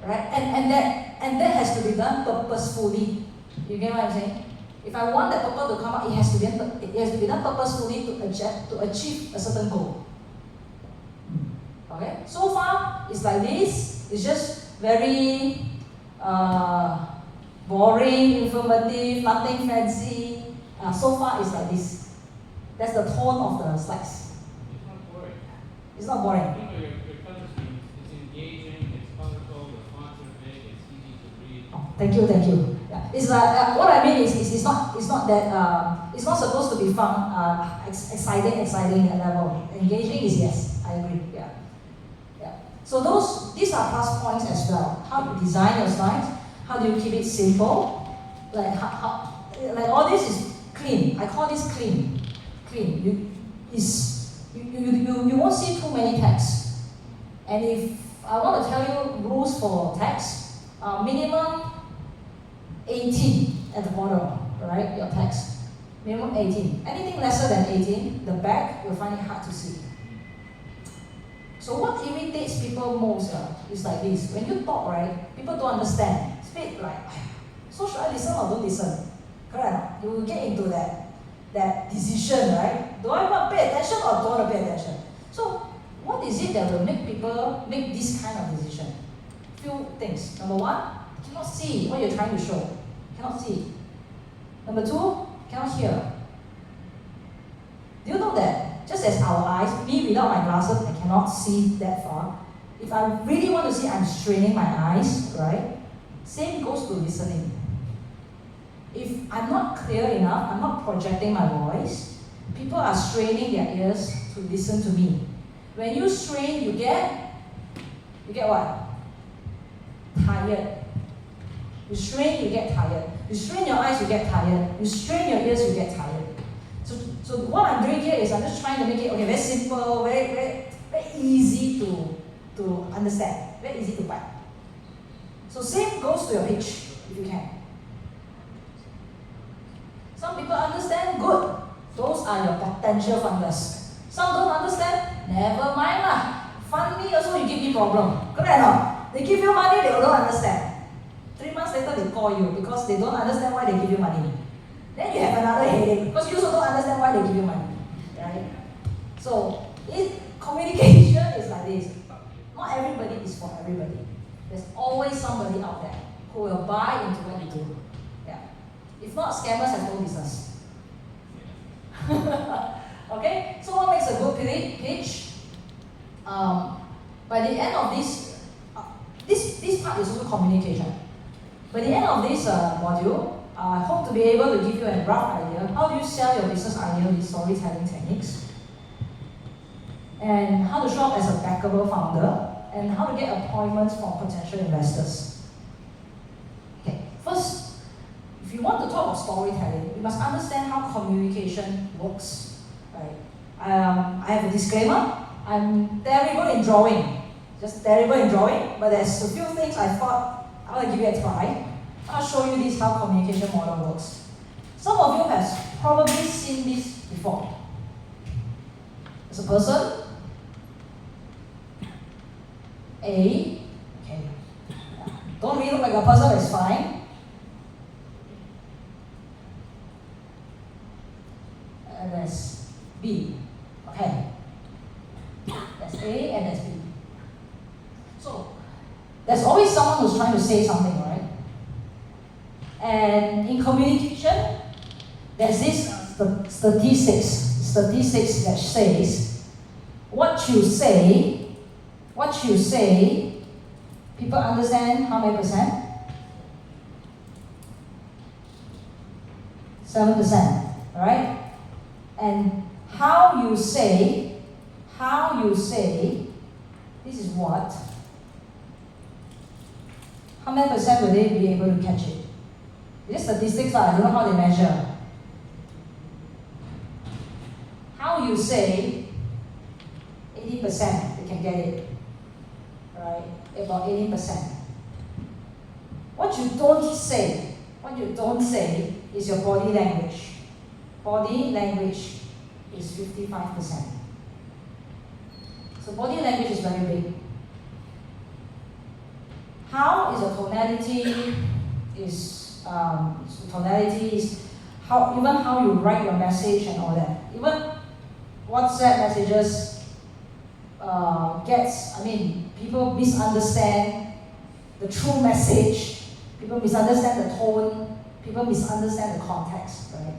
right? And that has to be done purposefully. You get what I'm saying? If I want that purple to come out, it has to be done purposefully to achieve a certain goal. Okay. So far, it's like this. It's just very boring, informative, nothing fancy. So far, it's like this. That's the tone of the slides. It's not boring. It's not boring. You know, your color scheme is engaging, it's colorful, the fonts are big, it's easy to read. Oh, thank you. Yeah. It's what I mean is it's not that it's not supposed to be fun, exciting level. Engaging is yes, I agree. Yeah. So these are plus points as well. How to design your slides? How do you keep it simple? Like all this is clean. I call this clean. You won't see too many texts. And if I want to tell you rules for text, minimum 18 at the bottom, right? Your text. Minimum 18. Anything lesser than 18, the back will find it hard to see. So what irritates people most is like this. When you talk, right, people don't understand. Speak like, so should I listen or don't listen? Correct? You will get into that decision, right? Do I want to pay attention or don't want to pay attention? So what is it that will make people make this kind of decision? Few things. Number 1, cannot see what you're trying to show. Cannot see. Number 2, cannot hear. Do you know that just as our eyes, me without my glasses, I cannot see that far. If I really want to see, I'm straining my eyes, right? Same goes to listening. If I'm not clear enough, I'm not projecting my voice, people are straining their ears to listen to me. When you strain, you get what? Tired. You strain, you get tired. You strain your eyes, you get tired. You strain your ears, you get tired. So what I'm doing here is I'm just trying to make it very simple, very easy to understand, very easy to buy. So same goes to your pitch, if you can. Some people understand, good. Those are your potential funders. Some don't understand, never mind lah. Fund me also, you give me problem. Correct or not? They give you money, they don't understand. 3 months later, they call you because they don't understand why they give you money. Then you have another headache because you also don't understand why they give you money. Right? So, communication is like this. Not everybody is for everybody. There's always somebody out there who will buy into what you do. Yeah. If not, scammers have no business. Okay? So what makes a good pitch? By the end of this part is also communication. By the end of this module, I hope to be able to give you a rough idea. How do you sell your business idea with storytelling techniques? And how to show up as a backable founder, and how to get appointments from potential investors. Okay, first, if you want to talk about storytelling, you must understand how communication works. Right? I have a disclaimer. I'm terrible in drawing, just terrible in drawing. But there's a few things I thought I will give you a try. I'll show you this how communication model works. Some of you have probably seen this before. There's a person. A, okay, don't really look like a person, it's fine. And there's B, okay. That's A and that's B. So, there's always someone who's trying to say something, right? And in communication, there's this statistics that says, what you say, people understand how many percent? 7%, alright? And how you say, this is what? How many percent will they be able to catch it? These statistics, I don't know how they measure. How you say, 80% they can get it, right? About 80%. What you don't say is your body language. Body language is 55%. So body language is very big. How is a tonality? Tonality is how you write your message and all that. Even WhatsApp messages people misunderstand the true message. People misunderstand the tone. People misunderstand the context, right?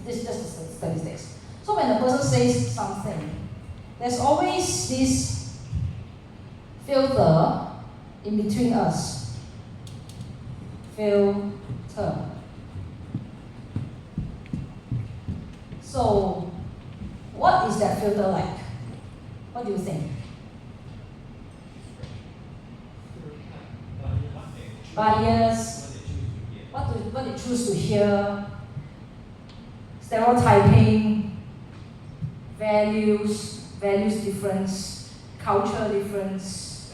This is just the statistics. So when a person says something, there's always this filter in between us. Filter. So, what is that filter like? What do you think? Bias, what they choose to hear, stereotyping, values difference, culture difference,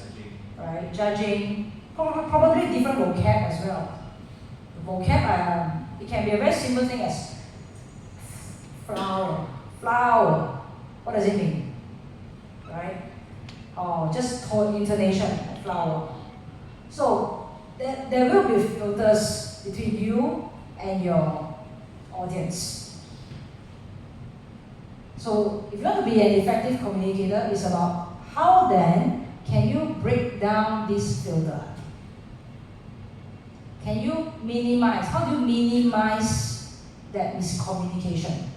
right? Judging, probably different vocab as well. The vocab, it can be a very simple thing as flower. What does it mean? Right? Or just tone intonation, flower. So there will be filters between you and your audience. So if you want to be an effective communicator, it's about how then can you break down this filter? Can you minimize? How do you minimize that miscommunication?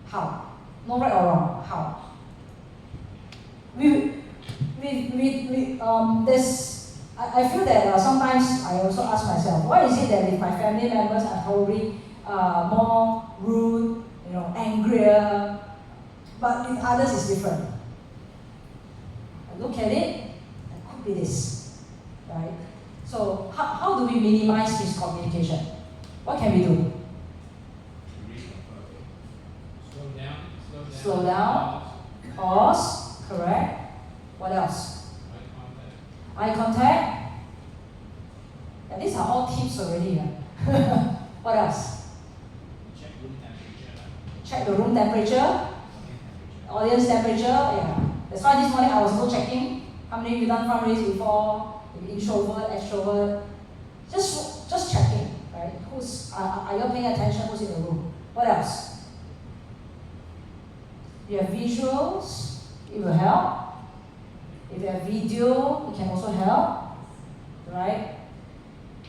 How? No right or wrong. How? I feel that sometimes I also ask myself, why is it that with my family members I'm probably more rude, angrier, but with others it's different. I look at it, it could be this, right? So how do we minimize miscommunication? What can we do? Slow down. Pause. Correct. What else? Eye contact. Yeah, these are all tips already. What else? Check the room temperature. Audience temperature. Yeah. That's why this morning I was also checking how many of you done fundraising before, maybe introvert, extrovert. Just checking, right? Are you paying attention? Who's in the room? What else? If you have visuals, it will help. If you have video, it can also help, right?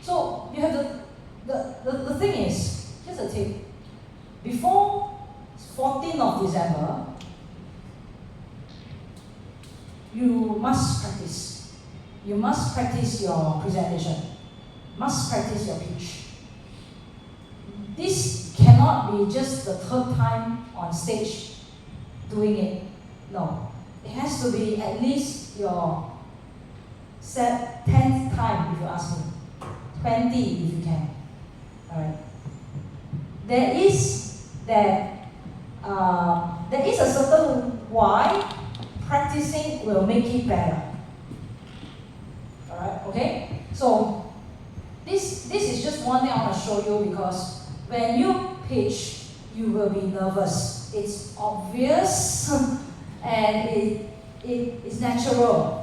So you have the thing is, here's the tip. Before 14th of December, you must practice. You must practice your presentation. Must practice your pitch. This cannot be just the third time on stage doing it. No. It has to be at least your 10th time, if you ask me. 20 if you can. Alright. There is a certain why practicing will make it better. Alright, okay? So this is just one thing I want to show you, because when you pitch, you will be nervous. It's obvious and it's natural.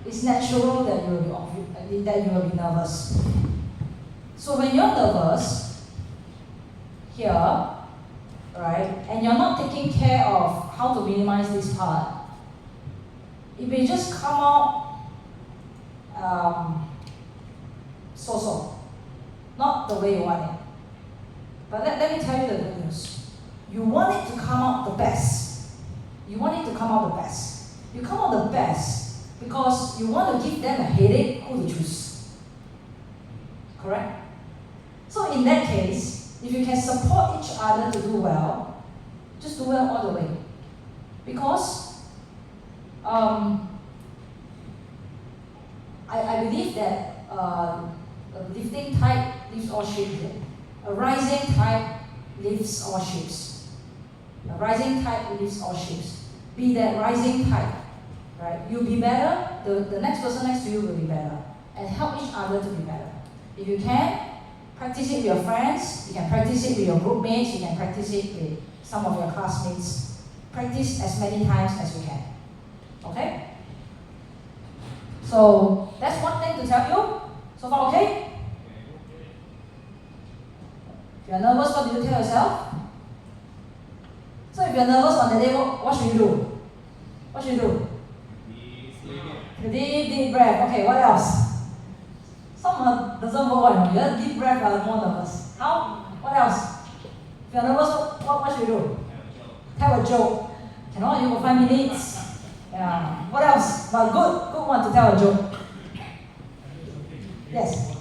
It's natural that you will be nervous. So when you're nervous here, right, and you're not taking care of how to minimize this part, it may just come out so-so, not the way you want it. But let me tell you the good news. You want it to come out the best. You want it to come out the best. You come out the best because you want to give them a headache who to choose. Correct? So in that case, if you can support each other to do well, just do well all the way. Because I believe that a lifting tide lifts all ships. A rising tide lifts all ships. A rising tide lifts all ships. Be that rising tide, right? You'll be better, the next person next to you will be better. And help each other to be better. If you can, practice it with your friends, you can practice it with your group mates, you can practice it with some of your classmates. Practice as many times as you can. Okay? So that's one thing to tell you. So far okay? If you're nervous, what do you tell yourself? So if you're nervous on the day, what should you do? What should you do? Deep breath. Okay, what else? Some doesn't work. You deep breath are more nervous. How? What else? If you're nervous, what should you do? Tell a joke. Cannot, you go 5 minutes. Yeah. What else? But good one to tell a joke. Yes.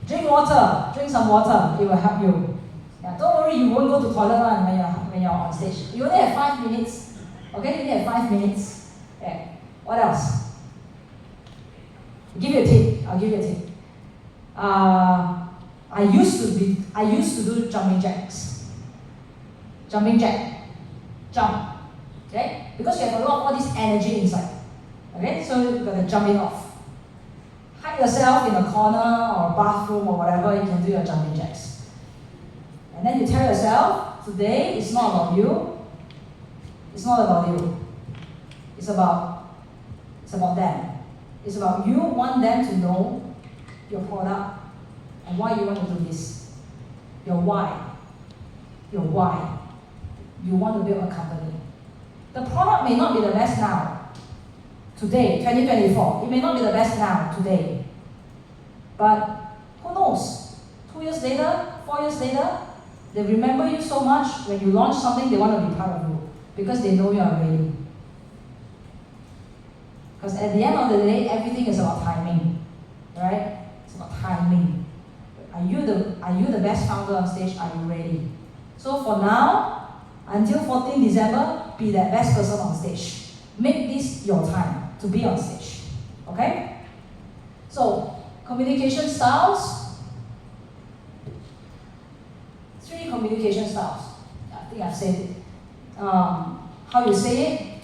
Drink water. Drink some water. It will help you. Yeah. Don't worry, you won't go to toilet when you're on stage. You only have 5 minutes. Okay, you only have 5 minutes. Yeah. What else? I'll give you a tip. I used to do jumping jacks. Jumping jack. Jump. Okay? Because you have a lot of all this energy inside. Okay? So you've got to jump it off. Hide yourself in a corner or a bathroom or whatever, you can do your jumping jacks. And then you tell yourself, today it's not about you. It's not about you. It's about them. It's about you want them to know your product and why you want to do this. Your why. Your why. You want to build a company. The product may not be the best now, today, 2024. It may not be the best now, today. But who knows? 2 years later, 4 years later, they remember you so much. When you launch something, they want to be part of you because they know you are ready. Because at the end of the day, everything is about timing, right? It's about timing. Are you the best founder on stage? Are you ready? So for now, until 14 December, be that best person on stage. Make this your time to be on stage. Okay? So, communication styles. 3 communication styles. I think I've said it. How you say it,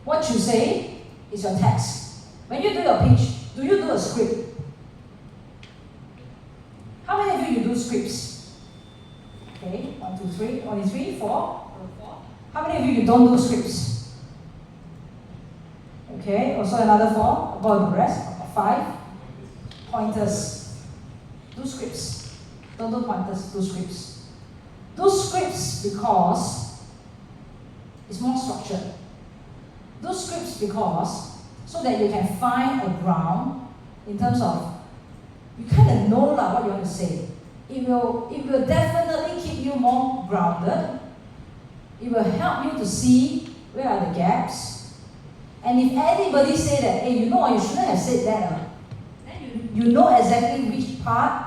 what you say is your text. When you do your pitch, do you do a script? How many of you do scripts? Okay, 1, 2, 3, only 3, 4. How many of you don't do scripts? Okay, also another 4. About the rest, 5. Pointers. Do scripts. Don't do pointers, do scripts. Do scripts because it's more structured. Do scripts because so that you can find a ground in terms of you kind of know what you want to say. It will definitely keep you more grounded. It will help you to see where are the gaps. And if anybody say that, hey, you shouldn't have said that, then you know exactly which part,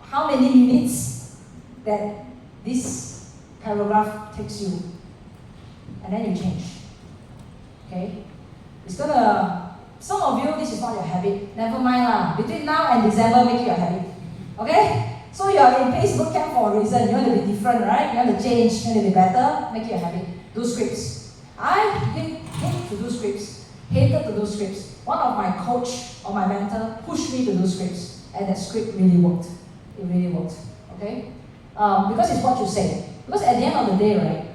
how many minutes that this paragraph takes you. And then you change. Okay? Some of you, this is not your habit. Never mind lah. Between now and December, make it your habit. Okay? So you are in Bootcamp for a reason. You want to be different, right? You want to change, you want to be better, make it your habit. Do scripts. I hate to do scripts. Hated to do scripts. One of my coach or my mentor pushed me to do scripts. And that script really worked. It really worked. Okay? Because it's what you say. Because at the end of the day, right,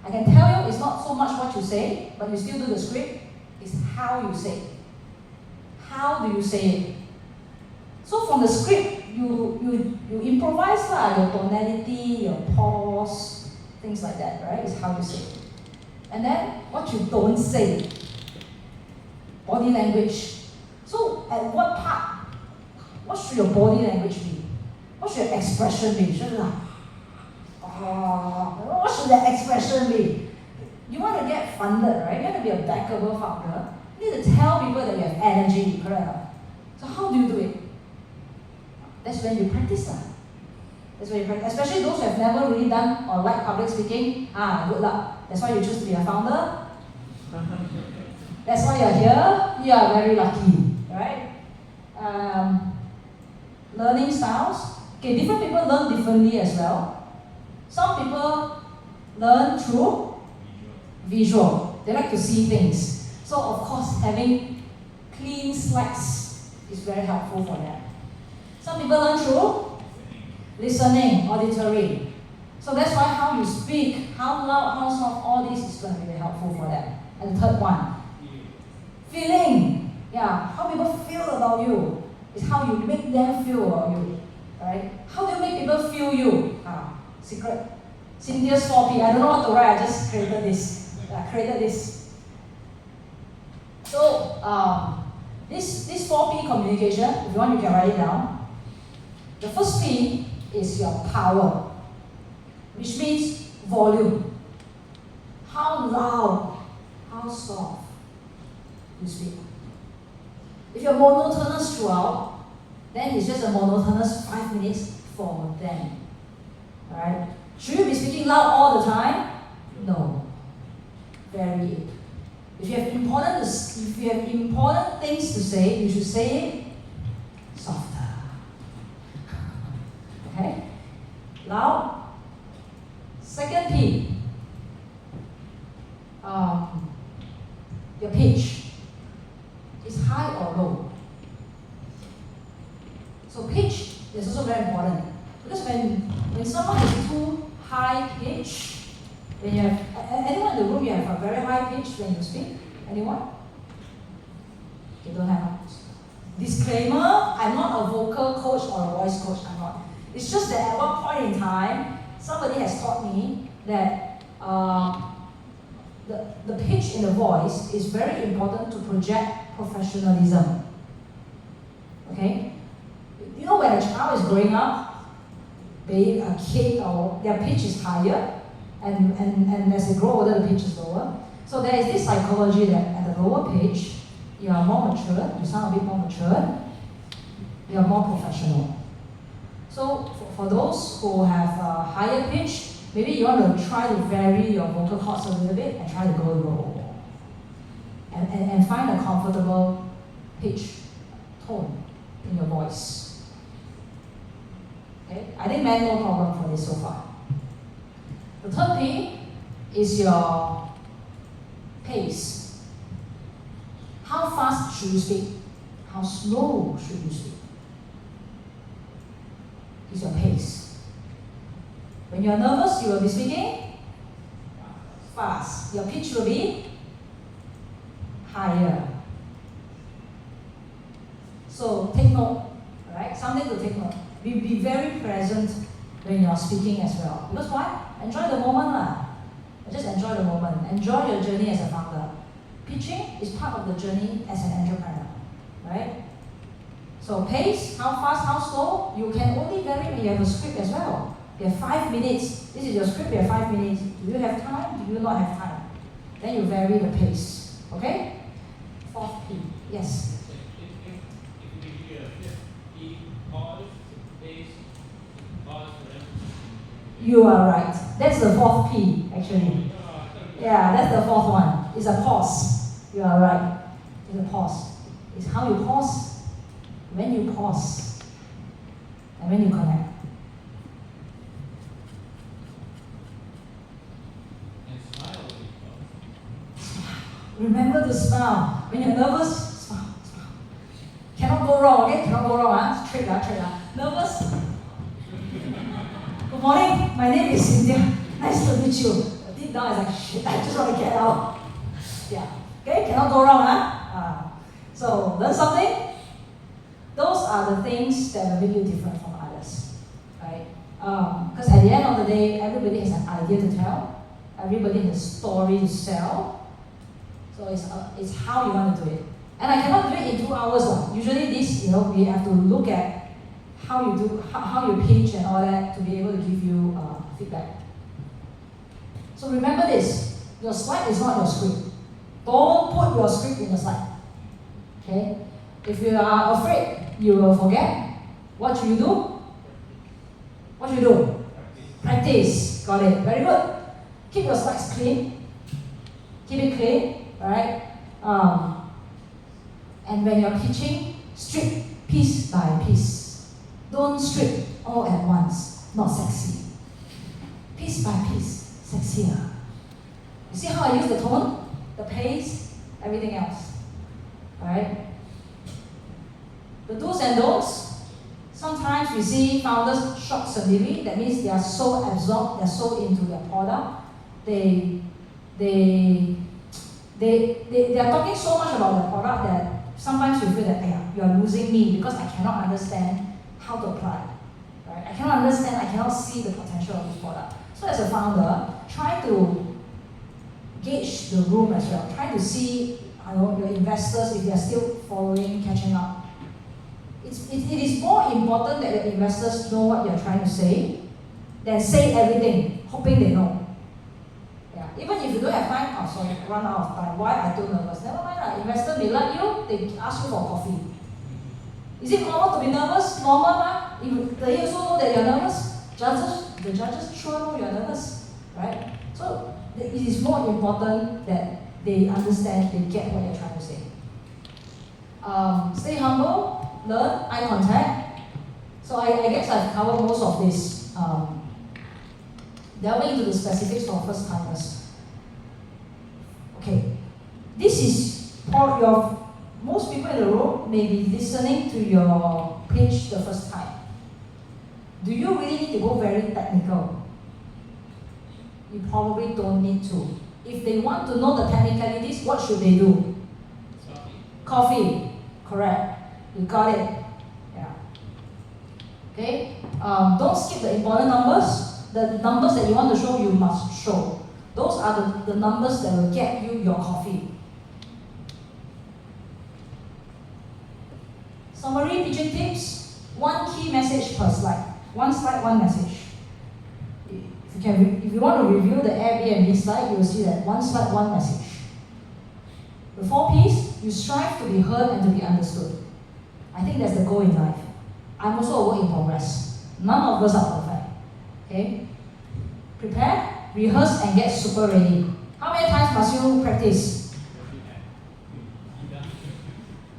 I can tell you it's not so much what you say, but you still do the script. It's how you say it. How do you say it? So from the script, you improvise your tonality, your pause, things like that, right? Is how you say it. And then what you don't say, body language. So at what part, what should your body language be? What should your expression be? Should what should that expression be? You want to get funded, right? You want to be a backable founder. You need to tell people that you have energy, correct? So how do you do it? That's when you practice that. That's why you practice. Especially those who have never really done or like public speaking, good luck. That's why you choose to be a founder. That's why you're here. You are very lucky, right? Learning styles. Okay, different people learn differently as well. Some people learn through visual. They like to see things. So of course, having clean slides is very helpful for them. Some people learn through listening, auditory. So that's why how you speak, how loud, how soft, all this is going to be very helpful for them. And the third one, feeling. Yeah, how people feel about you is how you make them feel about you. Right? How do you make people feel you? Secret. Cynthia's 4P. I don't know what to write, I just created this. So, this 4P communication, if you want, you can write it down. The first P is your power, which means volume. How loud, how soft you speak. If you're monotonous throughout, then it's just a monotonous 5 minutes for them. Alright? Should you be speaking loud all the time? No. Vary it. If you have important things to say, you should say it softer. Okay? Loud. Second P. Your pitch. Is high or low? So pitch is also very important. Because when someone is too high pitch, when you have anyone in the room, you have a very high pitch when you speak? Anyone? You don't have. Disclaimer, I'm not a vocal coach or a voice coach, I'm not. It's just that at one point in time, somebody has taught me that the pitch in the voice is very important to project professionalism. Okay? You know, when a child is growing up, being a kid, or their pitch is higher, and as they grow older, the pitch is lower. So there is this psychology that at the lower pitch, you are more mature, you sound a bit more mature, you are more professional. So for those who have a higher pitch, maybe you want to try to vary your vocal cords a little bit and try to go low. And find a comfortable pitch tone in your voice. Okay? I think man, no problem for this so far. The third P is your pace. How fast should you speak? How slow should you speak? It's your pace. When you're nervous, you will be speaking fast. Your pitch will be higher. So take note, right? Something to take note. Be very present when you're speaking as well. Because why? Enjoy the moment lah. Just enjoy the moment. Enjoy your journey as a founder. Pitching is part of the journey as an entrepreneur, right? So pace, how fast, how slow, you can only vary when you have a script as well. You have 5 minutes. This is your script, you have 5 minutes. Do you have time? Do you not have time? Then you vary the pace. Okay? Fourth P. Yes. If you do a fifth P, pause, pace, pause for emphasis. You are right. That's the fourth P, actually. Yeah, that's the fourth one. It's a pause. You are right. It's a pause. It's how you pause, when you pause, and when you connect. And smile when you pause. Remember to smile. When you're nervous, smile, smile. Cannot go wrong, okay? Cannot go wrong, Trick. Nervous? Good morning, my name is Cynthia. Nice to meet you. Deep down, it's like, shit, I just want to get out. Yeah. Okay, cannot go wrong, So, learn something. Those are the things that will make you different from others, right? Because at the end of the day, everybody has an idea to tell. Everybody has a story to sell. So it's how you want to do it. And I cannot do it in 2 hours. Usually this, we have to look at how you do, how you pitch and all that to be able to give you feedback. So remember this, your slide is not your script. Don't put your script in the slide. Okay? If you are afraid, you will forget. What should you do? What should you do? Practice. Got it. Very good. Keep your slides clean. Keep it clean, right? And when you're pitching, strip piece by piece. Don't strip all at once. Not sexy. Piece by piece. Sexier. You see how I use the tone, the pace, everything else. Alright? The do's and don'ts. Sometimes we see founders short delivery. That means they are so absorbed, they're so into their product. They are talking so much about their product that sometimes you feel that, hey, you are losing me because I cannot understand how to apply. Right? I cannot understand, I cannot see the potential of this product. So as a founder, try to gauge the room as well. Try to see your investors, if they are still following, catching up. It is more important that your investors know what you're trying to say than say everything, hoping they know. Yeah. Even if you don't have time, run out of time. Why are you nervous? Never mind, investor may like you, they ask you for coffee. Is it normal to be nervous? Normal, if they also know that you're nervous, the judges sure know you're nervous, right? So it is more important that they understand, they get what you're trying to say. Stay humble, learn, eye contact. So I guess I've covered most of this. Delving into the specifics for first timers. Okay, this is for most people in the room may be listening to your pitch the first time. Do you really need to go very technical? You probably don't need to. If they want to know the technicalities, what should they do? Coffee. Correct. You got it. Yeah. Okay. Don't skip the important numbers. The numbers that you want to show, you must show. Those are the numbers that will get you your coffee. Summary pitching tips. One key message per slide. One slide, one message. If you want to review the Airbnb slide, you will see that one slide, one message. The 4 Ps, you strive to be heard and to be understood. I think that's the goal in life. I'm also a work in progress. None of us are perfect. Okay? Prepare, rehearse, and get super ready. How many times must you practice?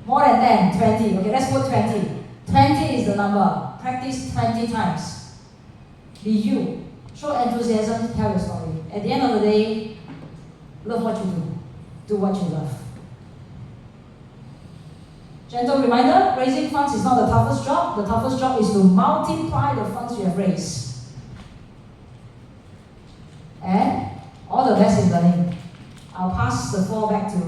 More than 10, 20. Okay, let's put 20. 20 is the number. Practice 20 times. Be you. Show enthusiasm, tell your story. At the end of the day, love what you do. Do what you love. Gentle reminder, raising funds is not the toughest job. The toughest job is to multiply the funds you have raised. And all the best in learning. I'll pass the floor back to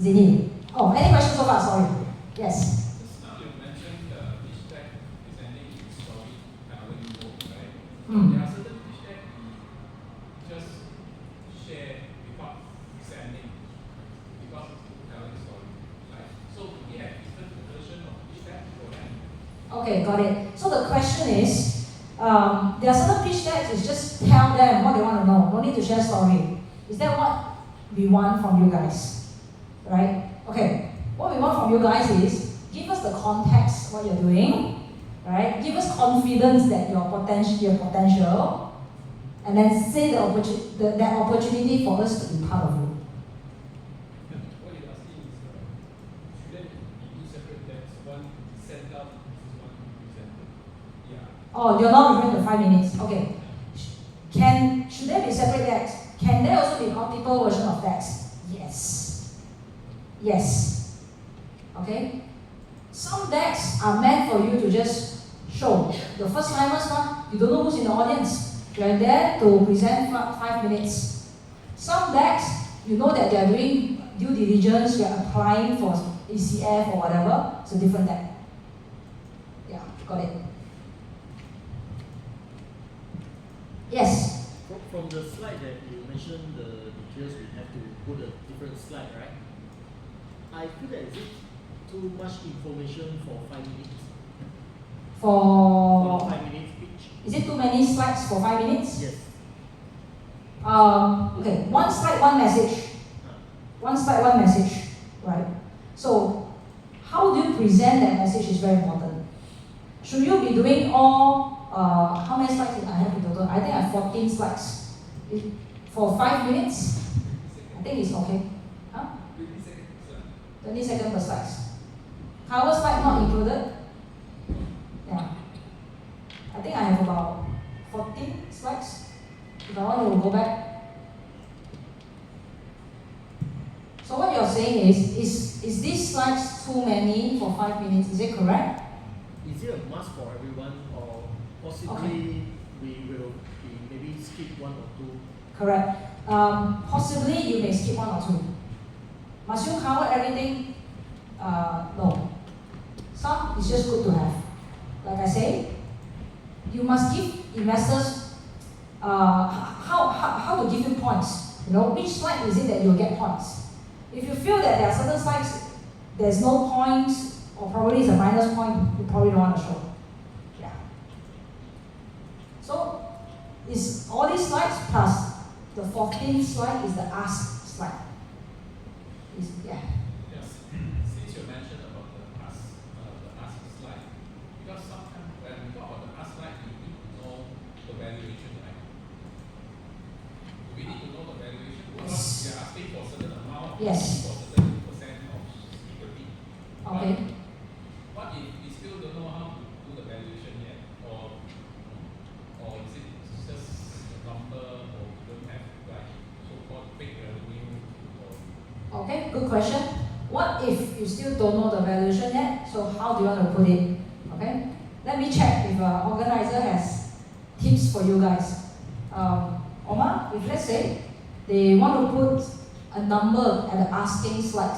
Zini. Oh, any questions so far? Sorry. Yes. Just now you mentioned the pitch deck presenting its story when you work, right? There are certain pitch deck we just share without presenting because it's telling the story, right? So we have different version of pitch deck for that. Okay, got it. So the question is, there are certain pitch decks, is just tell them what they want to know. No need to share story. Is that what we want from you guys? Right? Okay. What we want from you guys is, give us the context, what you're doing. Right? Give us confidence that your potential. And then say that opportunity for us to be part of it. What you're asking is, should there be 2 separate decks, one sent out versus one presented? Yeah. Oh, you're not referring to 5 minutes. Okay. Should there be separate decks? Can there also be multiple versions of decks? Yes. Yes. Okay? Some decks are meant for you to just show. The first timers one, you don't know who's in the audience. You're there to present 5 minutes. Some decks, you know that they're doing due diligence, you're applying for ECF or whatever. It's a different deck. Yeah, got it. Yes. From the slide that you mentioned, the details we have to put a different slide, right? I feel that is it too much information for 5 minutes? For a 5 minutes pitch? Is it too many slides for 5 minutes? Yes. Okay, one slide, one message. One slide, one message. Right. So, how do you present that message is very important. Should you be doing all how many slides I have in total? I think I have 14 slides. For 5 minutes, I think it's okay. Huh? 20 seconds. 20 seconds per slide. Cover slide not included. Yeah. I think I have about 14 slides. If I want to go back. So what you're saying is these slides too many for 5 minutes? Is it correct? Is it a must for everyone, or possibly we will be maybe skip one or two? Correct. Possibly you may skip one or two. Must you cover everything? No. Some is just good to have. Like I say, you must give investors how to give you points. You know, which slide is it that you'll get points? If you feel that there are certain slides, there's no points, or probably it's a minus point, you probably don't want to show. Yeah. So, it's all these slides plus the 14th slide is the ask slide. Yeah. Yes. Since you mentioned about the ask slide, because sometimes when we talk about the ask slide, you need to know the valuation, right? We need to know the valuation because we are asking for a certain amount, Yes. for a certain percent of equity. Okay. What if we still don't know how to do the valuation yet, or is it just a number, or we don't have like so-called fake revenue, or Okay, good question. What if you still don't know the valuation yet? So how do you want to put it? Okay, let me check if an organizer has tips for you guys. Omar, if let's say they want to put a number at the asking slide,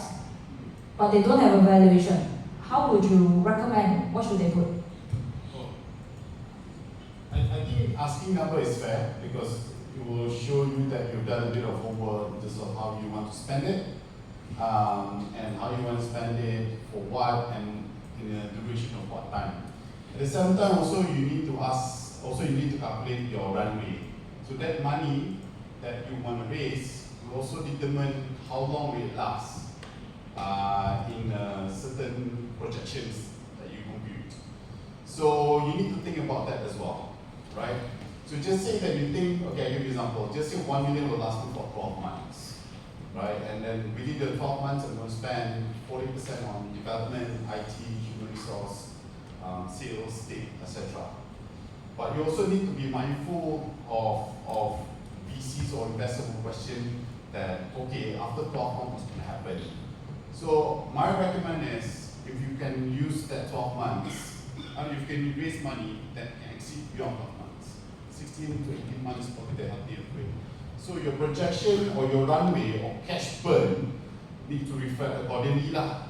but they don't have a valuation, how would you recommend? What should they put? Oh. I think asking number is fair because it will show you that you've done a bit of homework in terms of how you want to spend it, and how you want to spend it, for what, and in a duration of what time. At the same time, also you need to calculate your runway. So that money that you want to raise will also determine how long will it last in certain projections that you compute. So you need to think about that as well, right? So just say that you think, okay, I'll give you an example. Just say 1 million will last me for 12 months, right? And then within the 12 months, I'm going to spend 40% on development, IT, human resource, sales, state, etc. But you also need to be mindful of VCs or investors who question that, okay, after 12 months, what's going to happen? So my recommend is, if you can use that 12 months, and if you can raise money that can exceed beyond 12 months, 16 to 18 months is probably the healthier way. So your projection or your runway or cash burn need to reflect accordingly lah.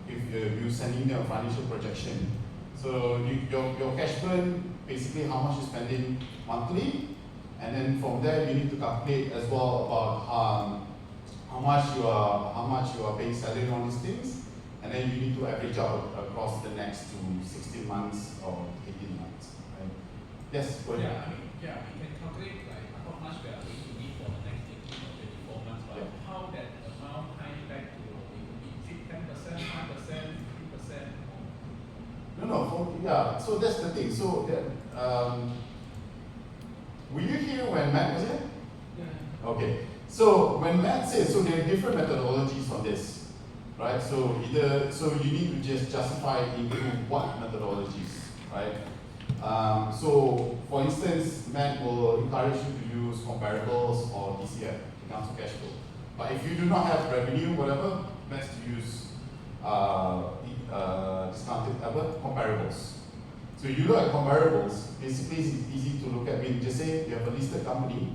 If you're sending them a financial projection. So your cash burn, basically how much you're spending monthly, and then from there you need to calculate as well about how much you are paying salary on these things, and then you need to average out across the next 16 months or 18 months. Right? Yes, go ahead. we can calculate like how much we are going to need for the next 18 or 24 months, but how that amount ties back to is it 10%, 5%, 50%? No, so that's the thing. So were you here when Matt was here? Yeah. Okay. So when Matt says, so there are different methodologies on this, right? So you need to just justify into what methodologies, right? So for instance, Matt will encourage you to use comparables or DCF, accounts of cash flow. But if you do not have revenue, whatever, best to use discounted comparables. So you look at comparables, basically it's easy to look at. Just say you have a listed company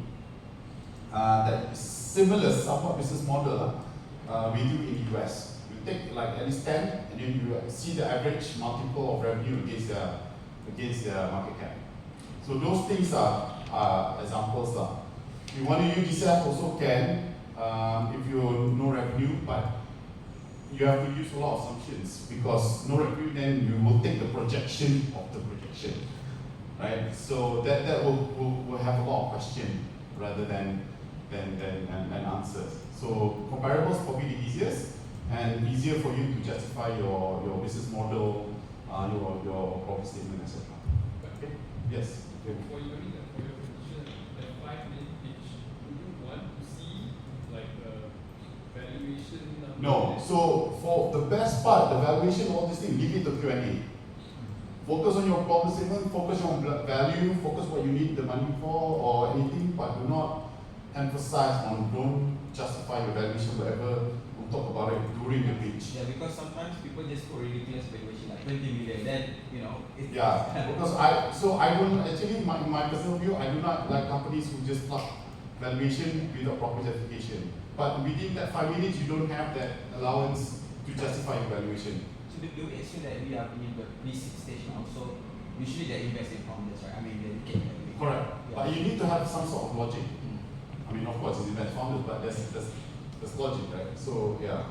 that is similar, somewhat business model we do in the US. You take like at least 10, and then you see the average multiple of revenue against the market cap. So those things are examples. If you want to use DCF, also can if you know revenue, but you have to use a lot of assumptions because no revenue, then you will take the projection of the projection, right? So that will have a lot of question rather than answers. So comparables probably the easiest and easier for you to justify your business model, your profit statement, etc. Okay. Yes. Okay. For your position, the 5-minute pitch, would you want to see like a valuation number? No. So for the best part, the valuation, all these things, leave it to Q&A. Focus on your problem statement, focus on value, focus what you need the money for or anything, but do not emphasize on, don't justify your valuation, whatever, we'll talk about it during the pitch. Yeah, because sometimes people just put ridiculous valuation like 20 million, then, you know, it's Yeah, because I don't, actually, in my personal view, I do not like companies who just plug valuation without proper justification. But within that 5 minutes, you don't have that allowance to justify your valuation. So do we assume that we are in the pre-seed stage now? So usually they invest in founders, right? I mean, they get Correct. Yeah. But you need to have some sort of logic. I mean, of course, it's invest founders, but there's logic, right? So yeah,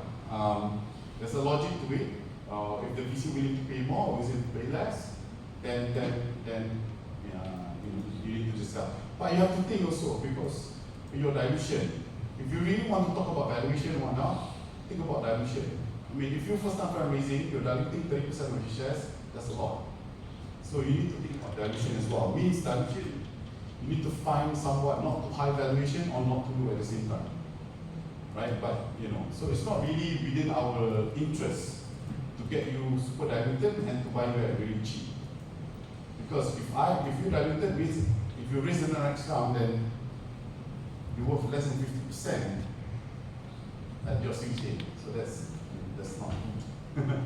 there's a logic to it. If the VC willing to pay more or is it pay less, then yeah, you need to discuss. But you have to think also, because your dilution. If you really want to talk about valuation or whatnot, think about dilution. I mean, if you first time fundraising, you're diluting 30% of your shares, that's a lot. So you need to think about dilution as well. Means dilution, you need to find somewhat not too high valuation or not too low at the same time. Right? But so it's not really within our interest to get you super diluted and to buy you at really cheap. Because if you diluted means if you raise in the next round, then you're worth less than 50% at your Series A. So that's not good. Okay?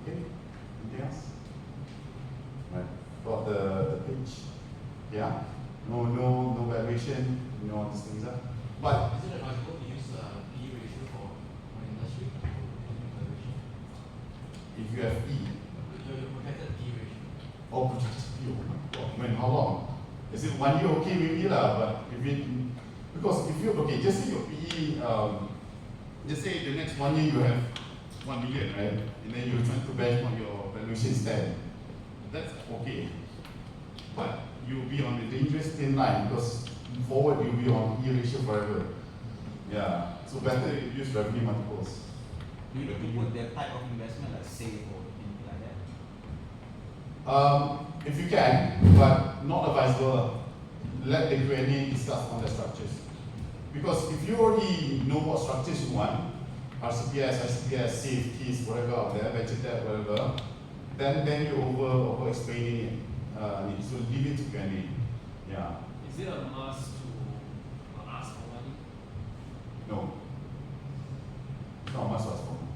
Anything else? Right. About the pitch. Yeah? No valuation, these things are. But Is it advisable to use PE ratio for industry or valuation? if you have E, Your projected PE ratio. or projected P, oh my God, when how long? Is it 1 year okay maybe lah, but because if you okay, just say your PE just say the next 1 year you have 1 million, right? And then you're trying to benchmark your valuation stand. That's okay. But you'll be on the dangerous thin line because forward you'll be on E ratio forever. Yeah. So better use revenue multiples. Do you need to put that type of investment like SAFE or anything like that? If you can, but not advisable. Let the Q&A discuss on the structures. Because if you already know what structures you want, RCPS, ICPS, SAFE, keys, whatever out there, venture debt, whatever, then you're over explaining it. So leave it to Q&A. Yeah. Is it a must to ask for money? No. It's not a must to ask for money.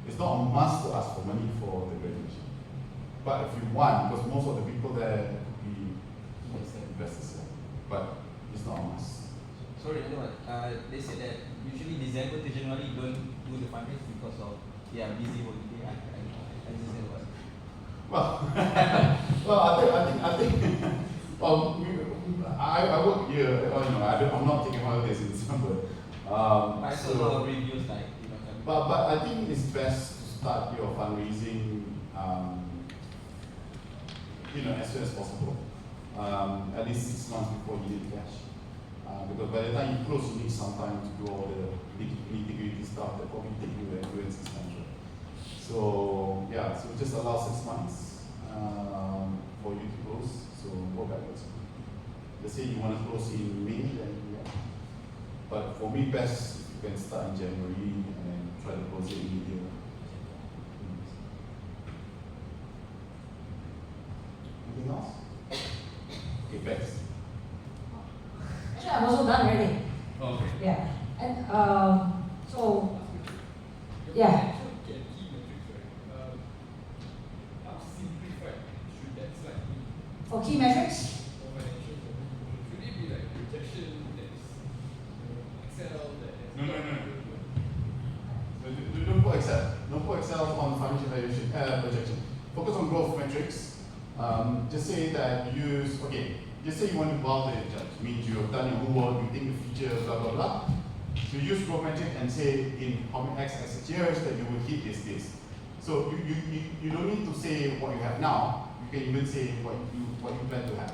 It's not a must to ask for money for the graduation. But if you want, because most of the people there could be investors, yeah. But it's not a must. Sorry, they said that usually December to January you don't do the fundraise because of busy holiday. I just said what. Well, I think. I work here. I'm not taking holidays in December. I saw a lot of reviews like But I think it's best to start your fundraising, as soon as possible. At least 6 months before you need cash. Because by the time you close, you need some time to do all the nitty-gritty stuff that probably take you and 6 months. So yeah, so just allow 6 months for you to close. So go backwards. Let's say you want to close in May, then yeah. But for me, best if you can start in January and then try to close it in India. Anything else? Okay, best. Actually, I'm also done already. Okay. Yeah. And so yeah. Get key metrics, right? How simplified should that slide be For key metrics, for financials? Should it be like projection that's Excel that has Don't put Excel. Don't put Excel on financial valuation projection. Focus on growth metrics. Just say that you use, just say you want to validate the judge. Means you have done your homework, you think the future, blah, blah, blah. So use growth metric and say in how many X years that you will hit this. So you don't need to say what you have now. You can even say what you plan to have.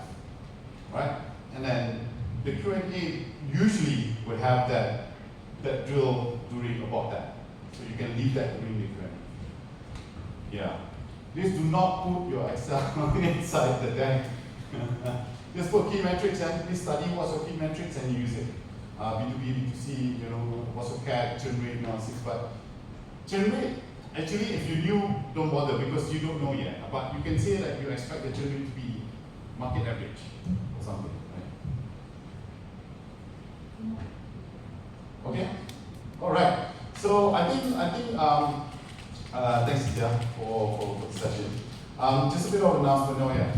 Right? And then the Q&A usually would have that drill during about that. So you can leave that during the Q&A. Yeah. Please do not put your Excel inside the deck. Just put key metrics and please study what's your key metrics and use it. B2B, B2C, you know, what's your CAC, churn rate, analysis. But churn rate, actually, if you knew, don't bother because you don't know yet. But you can say that you expect the churn rate to be market average or something, right? Okay? Alright. So I think thanks Tia for the session. Just a bit of announcement. Oh yeah.